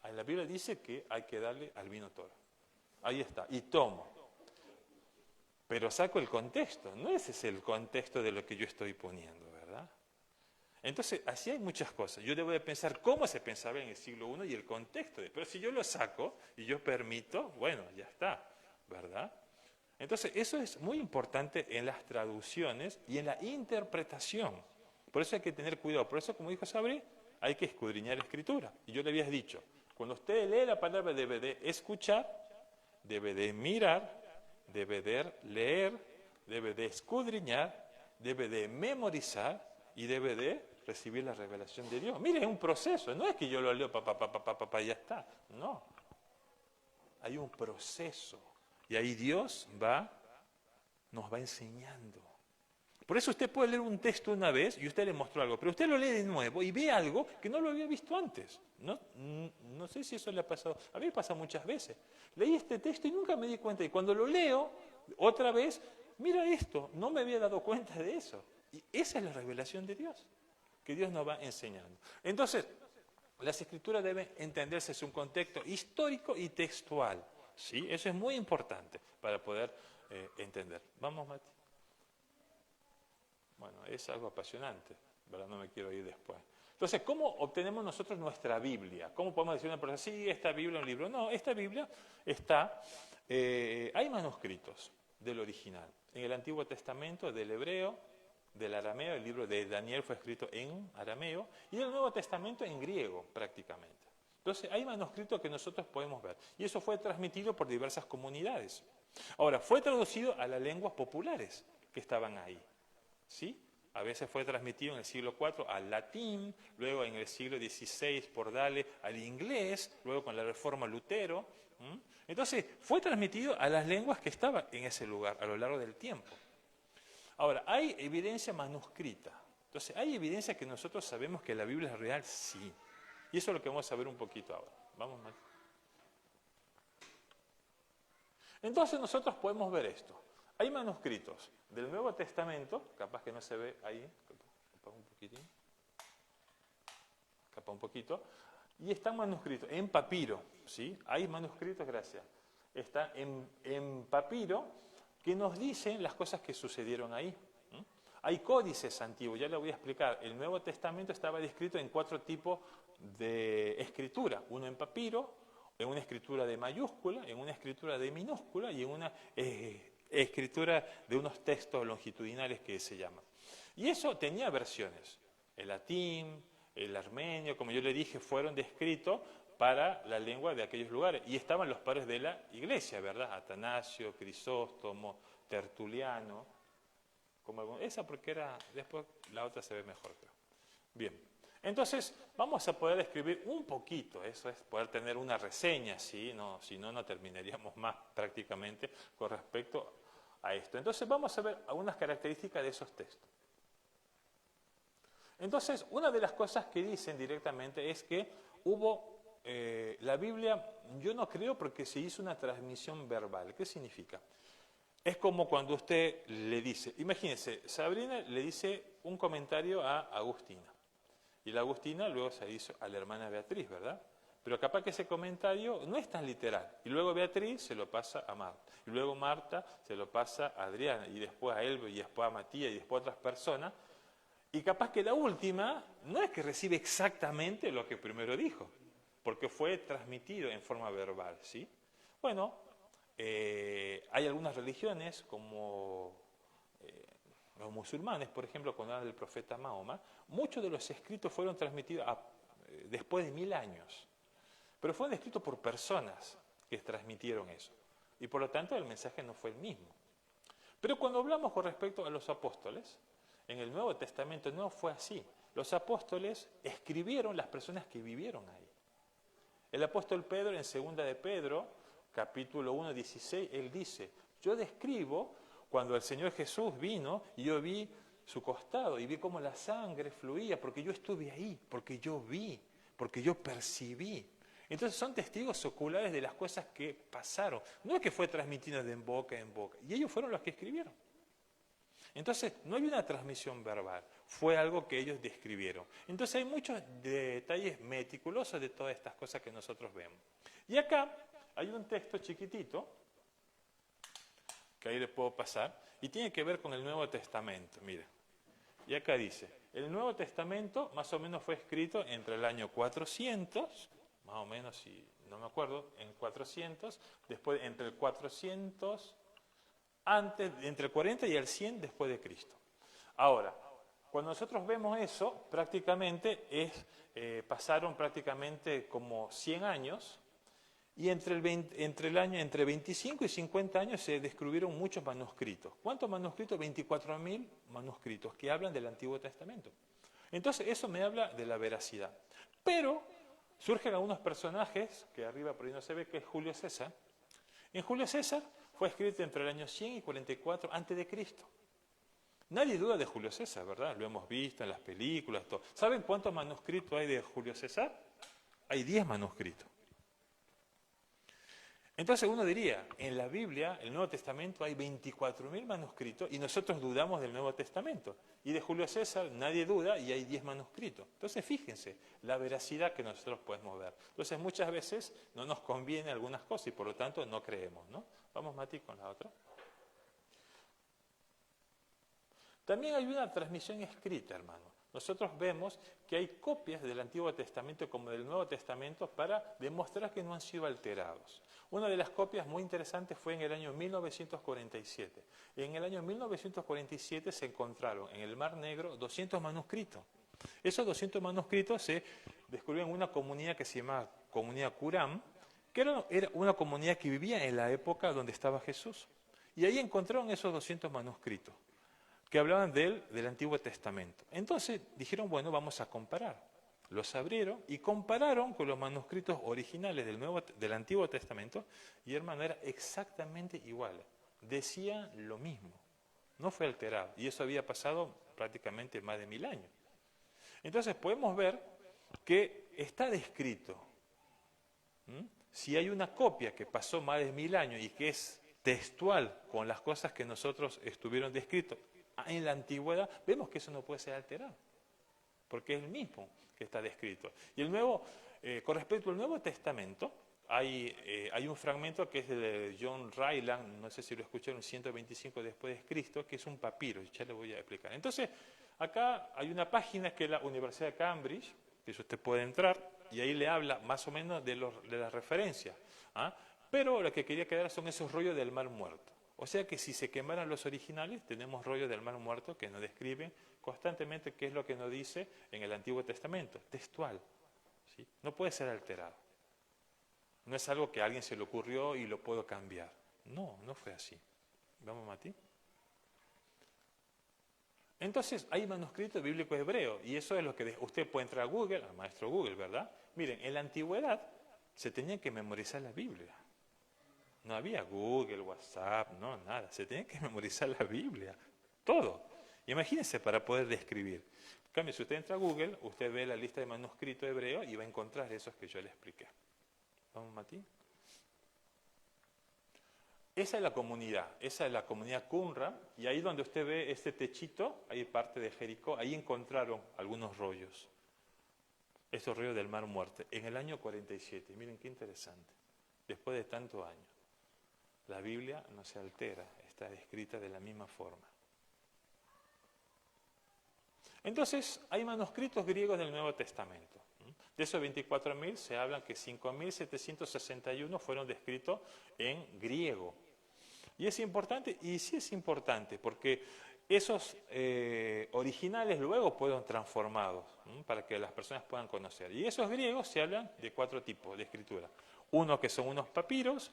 En la Biblia dice que hay que darle al vino toro. Ahí está, y tomo. Pero saco el contexto, no ese es el contexto de lo que yo estoy poniendo, ¿verdad? Entonces, así hay muchas cosas. Yo debo de pensar cómo se pensaba en el siglo I y el contexto. Pero si yo lo saco y yo permito, bueno, ya está, ¿verdad? Entonces, eso es muy importante en las traducciones y en la interpretación. Por eso hay que tener cuidado. Por eso, como dijo Sabri, hay que escudriñar la Escritura. Y yo le había dicho, cuando usted lee la palabra debe de escuchar, debe de mirar, debe de leer, debe de escudriñar, debe de memorizar y debe de recibir la revelación de Dios. Mire, es un proceso. No es que yo lo leo, y ya está. No. Hay un proceso. Y ahí Dios nos va enseñando. Por eso usted puede leer un texto una vez y usted le mostró algo, pero usted lo lee de nuevo y ve algo que no lo había visto antes. No sé si eso le ha pasado. A mí me pasa muchas veces. Leí este texto y nunca me di cuenta. Y cuando lo leo otra vez, mira esto, no me había dado cuenta de eso. Y esa es la revelación de Dios, que Dios nos va enseñando. Entonces, las Escrituras deben entenderse en un contexto histórico y textual. ¿Sí? Eso es muy importante para poder entender. Vamos, Mati. Bueno, es algo apasionante, ¿verdad? No me quiero ir después. Entonces, ¿cómo obtenemos nosotros nuestra Biblia? ¿Cómo podemos decir a una persona, sí, esta Biblia es un libro? No, esta Biblia está, hay manuscritos del original. En el Antiguo Testamento, del hebreo, del arameo, el libro de Daniel fue escrito en arameo, y el Nuevo Testamento en griego, prácticamente. Entonces, hay manuscritos que nosotros podemos ver. Y eso fue transmitido por diversas comunidades. Ahora, fue traducido a las lenguas populares que estaban ahí. ¿Sí? A veces fue transmitido en el siglo IV al latín, luego en el siglo XVI por darle al inglés, luego con la reforma Lutero. Entonces, fue transmitido a las lenguas que estaban en ese lugar a lo largo del tiempo. Ahora, hay evidencia manuscrita. Entonces, hay evidencia que nosotros sabemos que la Biblia es real, sí. Y eso es lo que vamos a ver un poquito ahora. Vamos, Mati. Entonces, nosotros podemos ver esto. Hay manuscritos del Nuevo Testamento, capaz que no se ve ahí, capaz un poquitín, capaz un poquito, y están manuscritos en papiro, ¿sí? Hay manuscritos, gracias, están en papiro que nos dicen las cosas que sucedieron ahí. Hay códices antiguos, ya le voy a explicar. El Nuevo Testamento estaba descrito en 4 tipos de escritura, uno en papiro, en una escritura de mayúscula, en una escritura de minúscula y en una escritura de unos textos longitudinales que se llaman. Y eso tenía versiones. El latín, el armenio, como yo le dije, fueron descritos para la lengua de aquellos lugares. Y estaban los padres de la iglesia, ¿verdad? Atanasio, Crisóstomo, Tertuliano. Esa porque era, después la otra se ve mejor, creo. Bien. Entonces, vamos a poder escribir un poquito, eso es poder tener una reseña, ¿sí? No, si no, no terminaríamos más prácticamente con respecto a esto. Entonces, vamos a ver algunas características de esos textos. Entonces, una de las cosas que dicen directamente es que hubo, la Biblia, yo no creo porque se hizo una transmisión verbal. ¿Qué significa? Es como cuando usted le dice, imagínense, Sabrina le dice un comentario a Agustina. Y la Agustina luego se hizo a la hermana Beatriz, ¿verdad? Pero capaz que ese comentario no es tan literal. Y luego Beatriz se lo pasa a Marta. Y luego Marta se lo pasa a Adriana. Y después a Elbe, y después a Matías, y después a otras personas. Y capaz que la última no es que recibe exactamente lo que primero dijo, porque fue transmitido en forma verbal, ¿sí? Bueno, hay algunas religiones como los musulmanes, por ejemplo, cuando hablan del profeta Mahoma, muchos de los escritos fueron transmitidos después de 1000 años, pero fueron escritos por personas que transmitieron eso, y por lo tanto el mensaje no fue el mismo. Pero cuando hablamos con respecto a los apóstoles, en el Nuevo Testamento no fue así. Los apóstoles escribieron las personas que vivieron ahí. El apóstol Pedro, en 2 de Pedro, capítulo 1, 16, él dice, yo describo cuando el Señor Jesús vino y yo vi su costado y vi cómo la sangre fluía, porque yo estuve ahí, porque yo vi, porque yo percibí. Entonces son testigos oculares de las cosas que pasaron. No es que fue transmitido de en boca en boca. Y ellos fueron los que escribieron. Entonces, no hay una transmisión verbal, fue algo que ellos describieron. Entonces hay muchos detalles meticulosos de todas estas cosas que nosotros vemos. Y acá hay un texto chiquitito, que ahí le puedo pasar, y tiene que ver con el Nuevo Testamento, mire. Y acá dice, el Nuevo Testamento más o menos fue escrito entre el año 400, más o menos, si no me acuerdo, en 400, después entre el 400... entre el 40 y el 100 después de Cristo. Ahora, cuando nosotros vemos eso, prácticamente pasaron prácticamente como 100 años y entre 25 y 50 años se descubrieron muchos manuscritos. ¿Cuántos manuscritos? 24.000 manuscritos que hablan del Antiguo Testamento. Entonces eso me habla de la veracidad. Pero surgen algunos personajes, que arriba por ahí no se ve, que es Julio César. En Julio César fue escrito entre el año 100 y 44 antes de Cristo. Nadie duda de Julio César, ¿verdad? Lo hemos visto en las películas, todo. ¿Saben cuántos manuscritos hay de Julio César? Hay 10 manuscritos. Entonces uno diría, en la Biblia, el Nuevo Testamento, hay 24.000 manuscritos y nosotros dudamos del Nuevo Testamento. Y de Julio César nadie duda y hay 10 manuscritos. Entonces fíjense la veracidad que nosotros podemos ver. Entonces muchas veces no nos conviene algunas cosas y por lo tanto no creemos, ¿no? Vamos, Mati, con la otra. También hay una transmisión escrita, hermano. Nosotros vemos que hay copias del Antiguo Testamento como del Nuevo Testamento para demostrar que no han sido alterados. Una de las copias muy interesantes fue en el año 1947. En el año 1947 se encontraron en el Mar Negro 200 manuscritos. Esos 200 manuscritos se descubrieron en una comunidad que se llamaba Comunidad Qumran, que era una comunidad que vivía en la época donde estaba Jesús. Y ahí encontraron esos 200 manuscritos que hablaban del Antiguo Testamento. Entonces dijeron, bueno, vamos a comparar. Los abrieron y compararon con los manuscritos originales del Antiguo Testamento y, hermano, era exactamente igual. Decían lo mismo. No fue alterado. Y eso había pasado prácticamente más de 1000 años. Entonces podemos ver que está descrito. Si hay una copia que pasó más de 1000 años y que es textual con las cosas que nosotros estuvieron descritos en la antigüedad, vemos que eso no puede ser alterado, porque es el mismo que está descrito. Y con respecto al Nuevo Testamento, hay un fragmento que es de John Ryland, no sé si lo escucharon, 125 después de Cristo, que es un papiro, y ya le voy a explicar. Entonces, acá hay una página que es la Universidad de Cambridge, que usted puede entrar, y ahí le habla más o menos de las referencias. Pero lo que quería quedar son esos rollos del Mar Muerto. O sea que si se quemaran los originales, tenemos rollos del Mar Muerto que nos describen constantemente qué es lo que nos dice en el Antiguo Testamento, textual. ¿Sí? No puede ser alterado. No es algo que a alguien se le ocurrió y lo puedo cambiar. No, no fue así. ¿Vamos, Mati? Entonces hay manuscritos bíblicos hebreos y eso es lo que usted puede entrar a Google, al maestro Google, ¿verdad? Miren, en la antigüedad se tenía que memorizar la Biblia. No había Google, WhatsApp, no, nada. Se tenía que memorizar la Biblia, todo. Imagínense para poder describir. En cambio, si usted entra a Google, usted ve la lista de manuscritos hebreos y va a encontrar esos que yo le expliqué. ¿Vamos, Mati? Esa es la comunidad Qumran, y ahí donde usted ve este techito, ahí parte de Jericó, ahí encontraron algunos rollos. Estos rollos del Mar Muerto, en el año 47. Miren qué interesante. Después de tantos años. La Biblia no se altera, está escrita de la misma forma. Entonces, hay manuscritos griegos del Nuevo Testamento. De esos 24.000 se habla que 5.761 fueron descritos en griego. Y es importante, y sí es importante, porque esos originales luego fueron transformados para que las personas puedan conocer. Y esos griegos se hablan de 4 tipos de escritura. Uno que son unos papiros,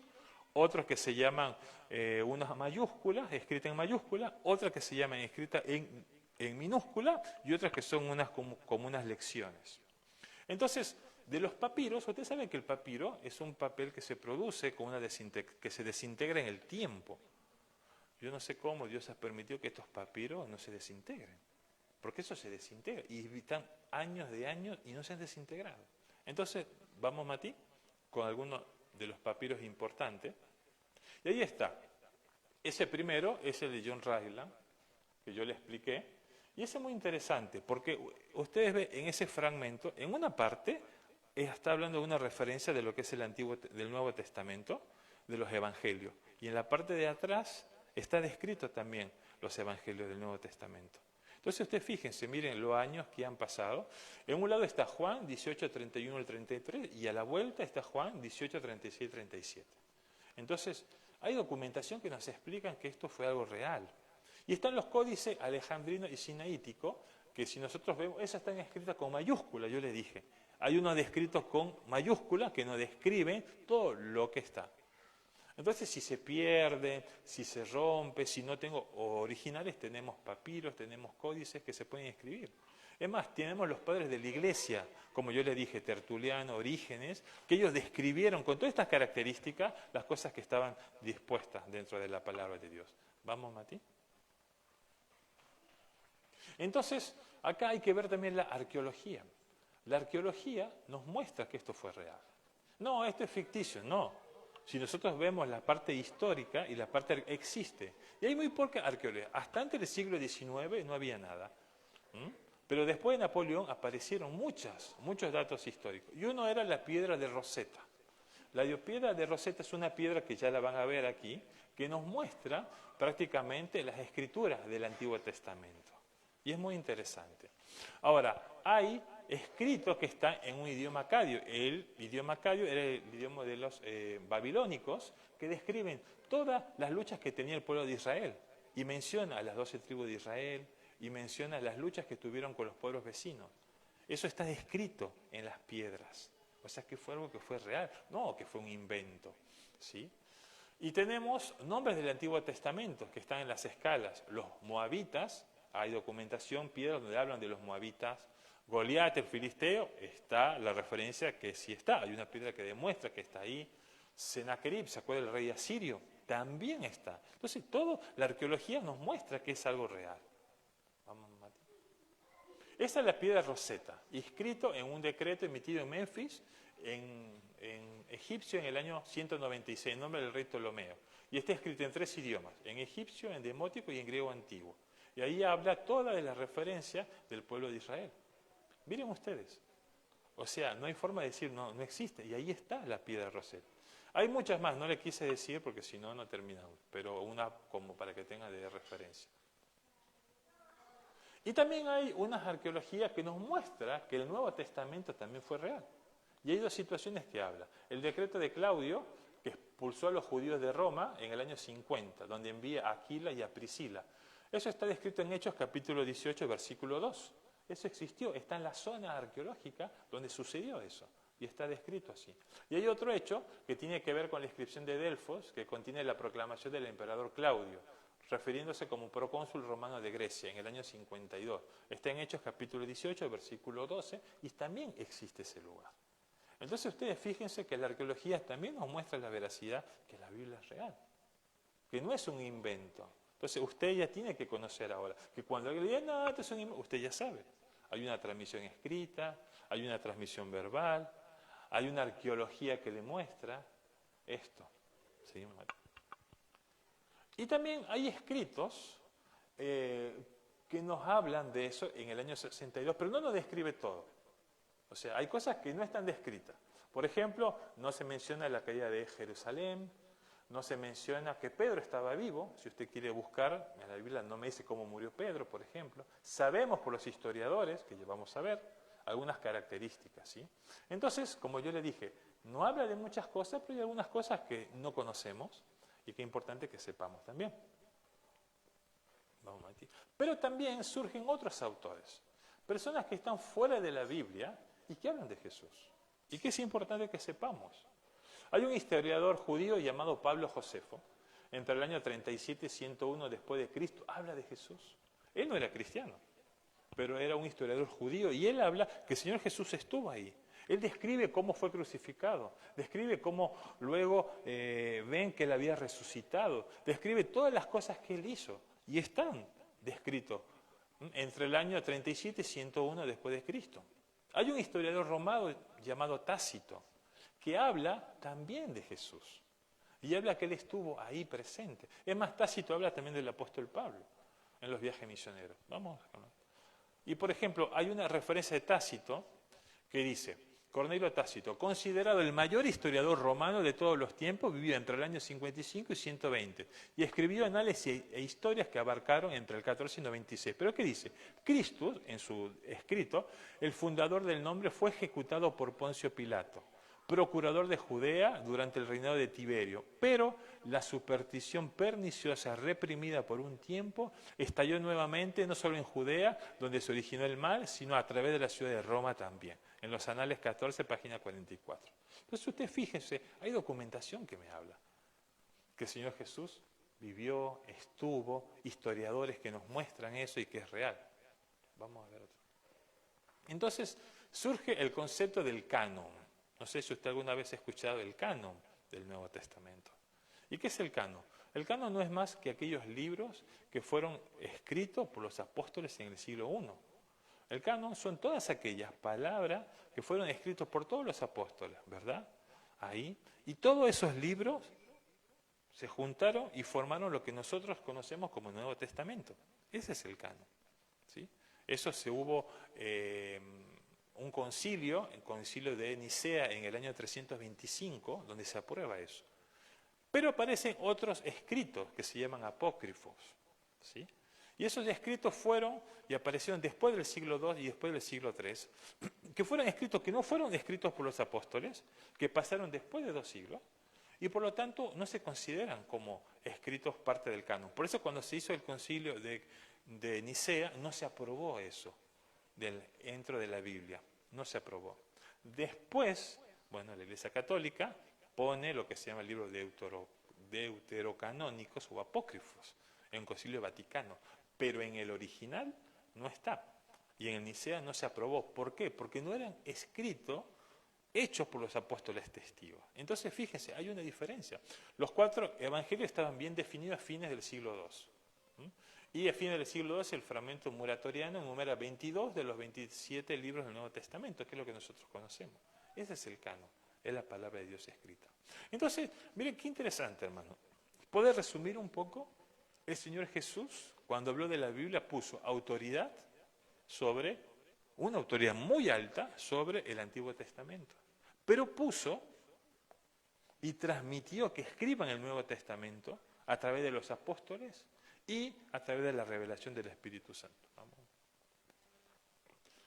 otros que se llaman unas mayúsculas, escritas en mayúsculas, otras que se llaman escritas en minúscula y otras que son como unas lecciones. Entonces, de los papiros, usted sabe que el papiro es un papel que se produce con que se desintegra en el tiempo. Yo no sé cómo Dios ha permitido que estos papiros no se desintegren, porque eso se desintegra y están años de años y no se han desintegrado. Entonces, vamos, Mati, con algunos de los papiros importantes. Y ahí está. Ese primero es el de John Ryland, que yo le expliqué. Y ese es muy interesante, porque ustedes ven en ese fragmento, en una parte, está hablando de una referencia de lo que es del Nuevo Testamento, de los Evangelios. Y en la parte de atrás está descrito también los Evangelios del Nuevo Testamento. Entonces ustedes fíjense, miren los años que han pasado. En un lado está Juan 18, 31 al 33 y a la vuelta está Juan 18, 36, 37. Entonces hay documentación que nos explican que esto fue algo real. Y están los códices alejandrino y sinaítico, que si nosotros vemos, esas están escritas con mayúsculas, yo les dije. Hay unos descritos con mayúsculas que nos describen todo lo que está. Entonces, si se pierde, si se rompe, si no tengo originales, tenemos papiros, tenemos códices que se pueden escribir. Es más, tenemos los padres de la iglesia, como yo les dije, Tertuliano, Orígenes, que ellos describieron con todas estas características las cosas que estaban dispuestas dentro de la palabra de Dios. ¿Vamos, Mati? Entonces, acá hay que ver también la arqueología. La arqueología nos muestra que esto fue real. No, esto es ficticio, no. Si nosotros vemos la parte histórica y la parte existe. Y hay muy poca arqueología. Hasta antes del siglo XIX no había nada. Pero después de Napoleón aparecieron muchos datos históricos. Y uno era la piedra de Rosetta. La piedra de Rosetta es una piedra que ya la van a ver aquí, que nos muestra prácticamente las escrituras del Antiguo Testamento. Y es muy interesante. Ahora, hay escritos que están en un idioma acadio. El idioma acadio era el idioma de los babilónicos, que describen todas las luchas que tenía el pueblo de Israel. Y menciona a las 12 tribus de Israel, y menciona las luchas que tuvieron con los pueblos vecinos. Eso está descrito en las piedras. O sea, que fue algo que fue real, no que fue un invento. ¿Sí? Y tenemos nombres del Antiguo Testamento que están en las escalas. Los moabitas. Hay documentación, piedras donde hablan de los moabitas. Goliat, el filisteo, está la referencia que sí está. Hay una piedra que demuestra que está ahí. Sennacherib, ¿se acuerda del rey asirio? También está. Entonces, toda la arqueología nos muestra que es algo real. Vamos, Mati. Esa es la piedra Rosetta, inscrito en un decreto emitido en Memphis, en egipcio, en el año 196, en nombre del rey Ptolomeo. Y está escrito en 3 idiomas, en egipcio, en demótico y en griego antiguo. Y ahí habla toda de la referencia del pueblo de Israel. Miren ustedes. O sea, no hay forma de decir no existe. Y ahí está la piedra Rosetta. Hay muchas más, no le quise decir porque si no, no terminamos. Pero una como para que tenga de referencia. Y también hay unas arqueologías que nos muestra que el Nuevo Testamento también fue real. Y hay 2 situaciones que habla. El decreto de Claudio, que expulsó a los judíos de Roma en el año 50, donde envía a Aquila y a Priscila. Eso está descrito en Hechos capítulo 18, versículo 2. Eso existió, está en la zona arqueológica donde sucedió eso. Y está descrito así. Y hay otro hecho que tiene que ver con la inscripción de Delfos, que contiene la proclamación del emperador Claudio. refiriéndose como procónsul romano de Grecia en el año 52. Está en Hechos capítulo 18, versículo 12, y también existe ese lugar. Entonces ustedes fíjense que la arqueología también nos muestra la veracidad que la Biblia es real, que no es un invento. Entonces usted ya tiene que conocer ahora, que cuando alguien le diga, no, esto es un invento, usted ya sabe. Hay una transmisión escrita, hay una transmisión verbal, hay una arqueología que demuestra esto. ¿Sí? Y también hay escritos que nos hablan de eso en el año 62, pero no nos describe todo. O sea, hay cosas que no están descritas. Por ejemplo, no se menciona la caída de Jerusalén, no se menciona que Pedro estaba vivo. Si usted quiere buscar, en la Biblia no me dice cómo murió Pedro, por ejemplo. Sabemos por los historiadores, que llevamos a ver, algunas características, ¿sí? Entonces, como yo le dije, no habla de muchas cosas, pero hay algunas cosas que no conocemos y que es importante que sepamos también. Vamos a ver. Pero también surgen otros autores, personas que están fuera de la Biblia y que hablan de Jesús. Y que es importante que sepamos. Hay un historiador judío llamado Pablo Josefo, entre el año 37 y 101 después de Cristo, habla de Jesús. Él no era cristiano, pero era un historiador judío y él habla que el Señor Jesús estuvo ahí. Él describe cómo fue crucificado, describe cómo luego ven que él había resucitado, describe todas las cosas que él hizo y están descritos entre el año 37 y 101 después de Cristo. Hay un historiador romano llamado Tácito que habla también de Jesús y habla que él estuvo ahí presente. Es más, Tácito habla también del apóstol Pablo en los viajes misioneros. Vamos. Y por ejemplo, hay una referencia de Tácito que dice: Cornelio Tácito, considerado el mayor historiador romano de todos los tiempos, vivió entre el año 55 y 120 y escribió análisis e historias que abarcaron entre el 14 y 96. ¿Pero qué dice? Cristo, en su escrito, el fundador del nombre, fue ejecutado por Poncio Pilato, procurador de Judea durante el reinado de Tiberio, pero la superstición perniciosa reprimida por un tiempo estalló nuevamente no solo en Judea, donde se originó el mal, sino a través de la ciudad de Roma también, en los Anales 14, página 44. Entonces usted fíjese, hay documentación que me habla, que el Señor Jesús vivió, estuvo, historiadores que nos muestran eso y que es real. Vamos a ver otro. Entonces surge el concepto del canon. No sé si usted alguna vez ha escuchado el canon del Nuevo Testamento. ¿Y qué es el canon? El canon no es más que aquellos libros que fueron escritos por los apóstoles en el siglo I. El canon son todas aquellas palabras que fueron escritos por todos los apóstoles, ¿verdad? Ahí. Y todos esos libros se juntaron y formaron lo que nosotros conocemos como Nuevo Testamento. Ese es el canon, ¿sí? Eso se hubo... un concilio, el concilio de Nicea en el año 325, donde se aprueba eso. Pero aparecen otros escritos que se llaman apócrifos, ¿sí? Y esos escritos fueron y aparecieron después del siglo II y después del siglo III, que fueron escritos que no fueron escritos por los apóstoles, que pasaron después de 2 siglos, y por lo tanto no se consideran como escritos parte del canon. Por eso cuando se hizo el concilio de Nicea no se aprobó eso dentro de la Biblia, no se aprobó. Después, bueno, la Iglesia Católica pone lo que se llama el libro deuterocanónicos o apócrifos en el Concilio Vaticano, pero en el original no está. Y en el Nicea no se aprobó. ¿Por qué? Porque no eran escritos hechos por los apóstoles testigos. Entonces, fíjense, hay una diferencia. Los 4 evangelios estaban bien definidos a fines del siglo II. Y a fines del siglo II el fragmento muratoriano enumera 22 de los 27 libros del Nuevo Testamento, que es lo que nosotros conocemos. Ese es el canon, es la palabra de Dios escrita. Entonces, miren qué interesante, hermano. ¿Puede resumir un poco? El Señor Jesús, cuando habló de la Biblia, puso autoridad sobre, una autoridad muy alta sobre el Antiguo Testamento. Pero puso y transmitió que escriban el Nuevo Testamento a través de los apóstoles y a través de la revelación del Espíritu Santo. Vamos.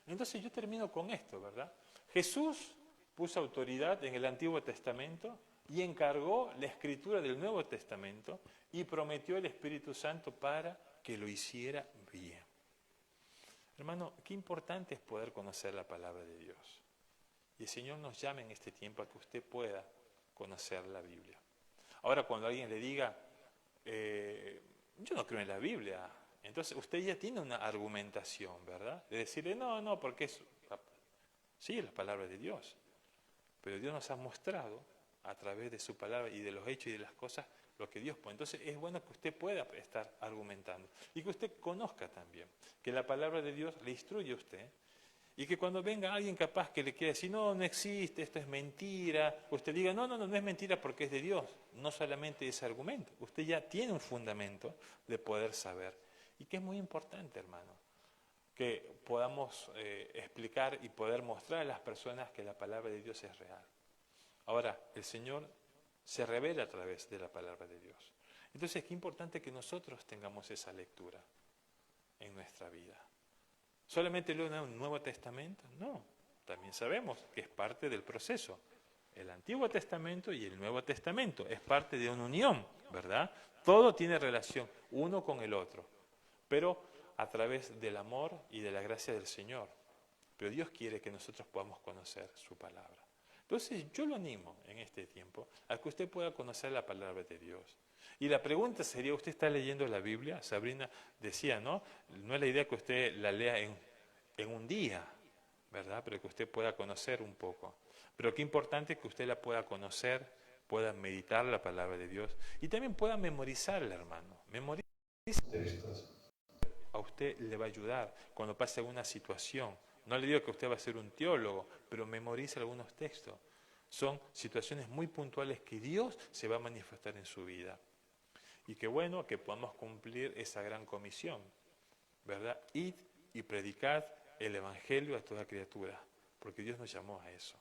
Entonces yo termino con esto, ¿verdad? Jesús puso autoridad en el Antiguo Testamento y encargó la escritura del Nuevo Testamento y prometió el Espíritu Santo para que lo hiciera bien. Hermano, qué importante es poder conocer la palabra de Dios. Y el Señor nos llama en este tiempo a que usted pueda conocer la Biblia. Ahora, cuando alguien le diga, yo no creo en la Biblia. Entonces usted ya tiene una argumentación, ¿verdad? De decirle, no, porque sí, es la palabra de Dios. Pero Dios nos ha mostrado a través de su palabra y de los hechos y de las cosas lo que Dios pone. Entonces es bueno que usted pueda estar argumentando y que usted conozca también que la palabra de Dios le instruye a usted y que cuando venga alguien capaz que le quiera decir, no existe, esto es mentira, usted diga, no es mentira porque es de Dios. No solamente ese argumento, usted ya tiene un fundamento de poder saber. Y que es muy importante, hermano, que podamos explicar y poder mostrar a las personas que la palabra de Dios es real. Ahora, el Señor se revela a través de la palabra de Dios. Entonces, qué importante que nosotros tengamos esa lectura en nuestra vida. ¿Solamente leo un Nuevo Testamento? No, también sabemos que es parte del proceso. El Antiguo Testamento y el Nuevo Testamento es parte de una unión, ¿verdad? Todo tiene relación uno con el otro, pero a través del amor y de la gracia del Señor. Pero Dios quiere que nosotros podamos conocer su palabra. Entonces yo lo animo en este tiempo a que usted pueda conocer la palabra de Dios. Y la pregunta sería, ¿usted está leyendo la Biblia? Sabrina decía, ¿no? No es la idea que usted la lea en un día, ¿verdad? Pero que usted pueda conocer un poco. Pero qué importante que usted la pueda conocer, pueda meditar la palabra de Dios y también pueda memorizarla, hermano. Memorice textos. A usted le va a ayudar cuando pase alguna situación. No le digo que usted va a ser un teólogo, pero memorice algunos textos. Son situaciones muy puntuales que Dios se va a manifestar en su vida. Y qué bueno que podamos cumplir esa gran comisión, ¿verdad? Id y predicad el Evangelio a toda criatura, porque Dios nos llamó a eso.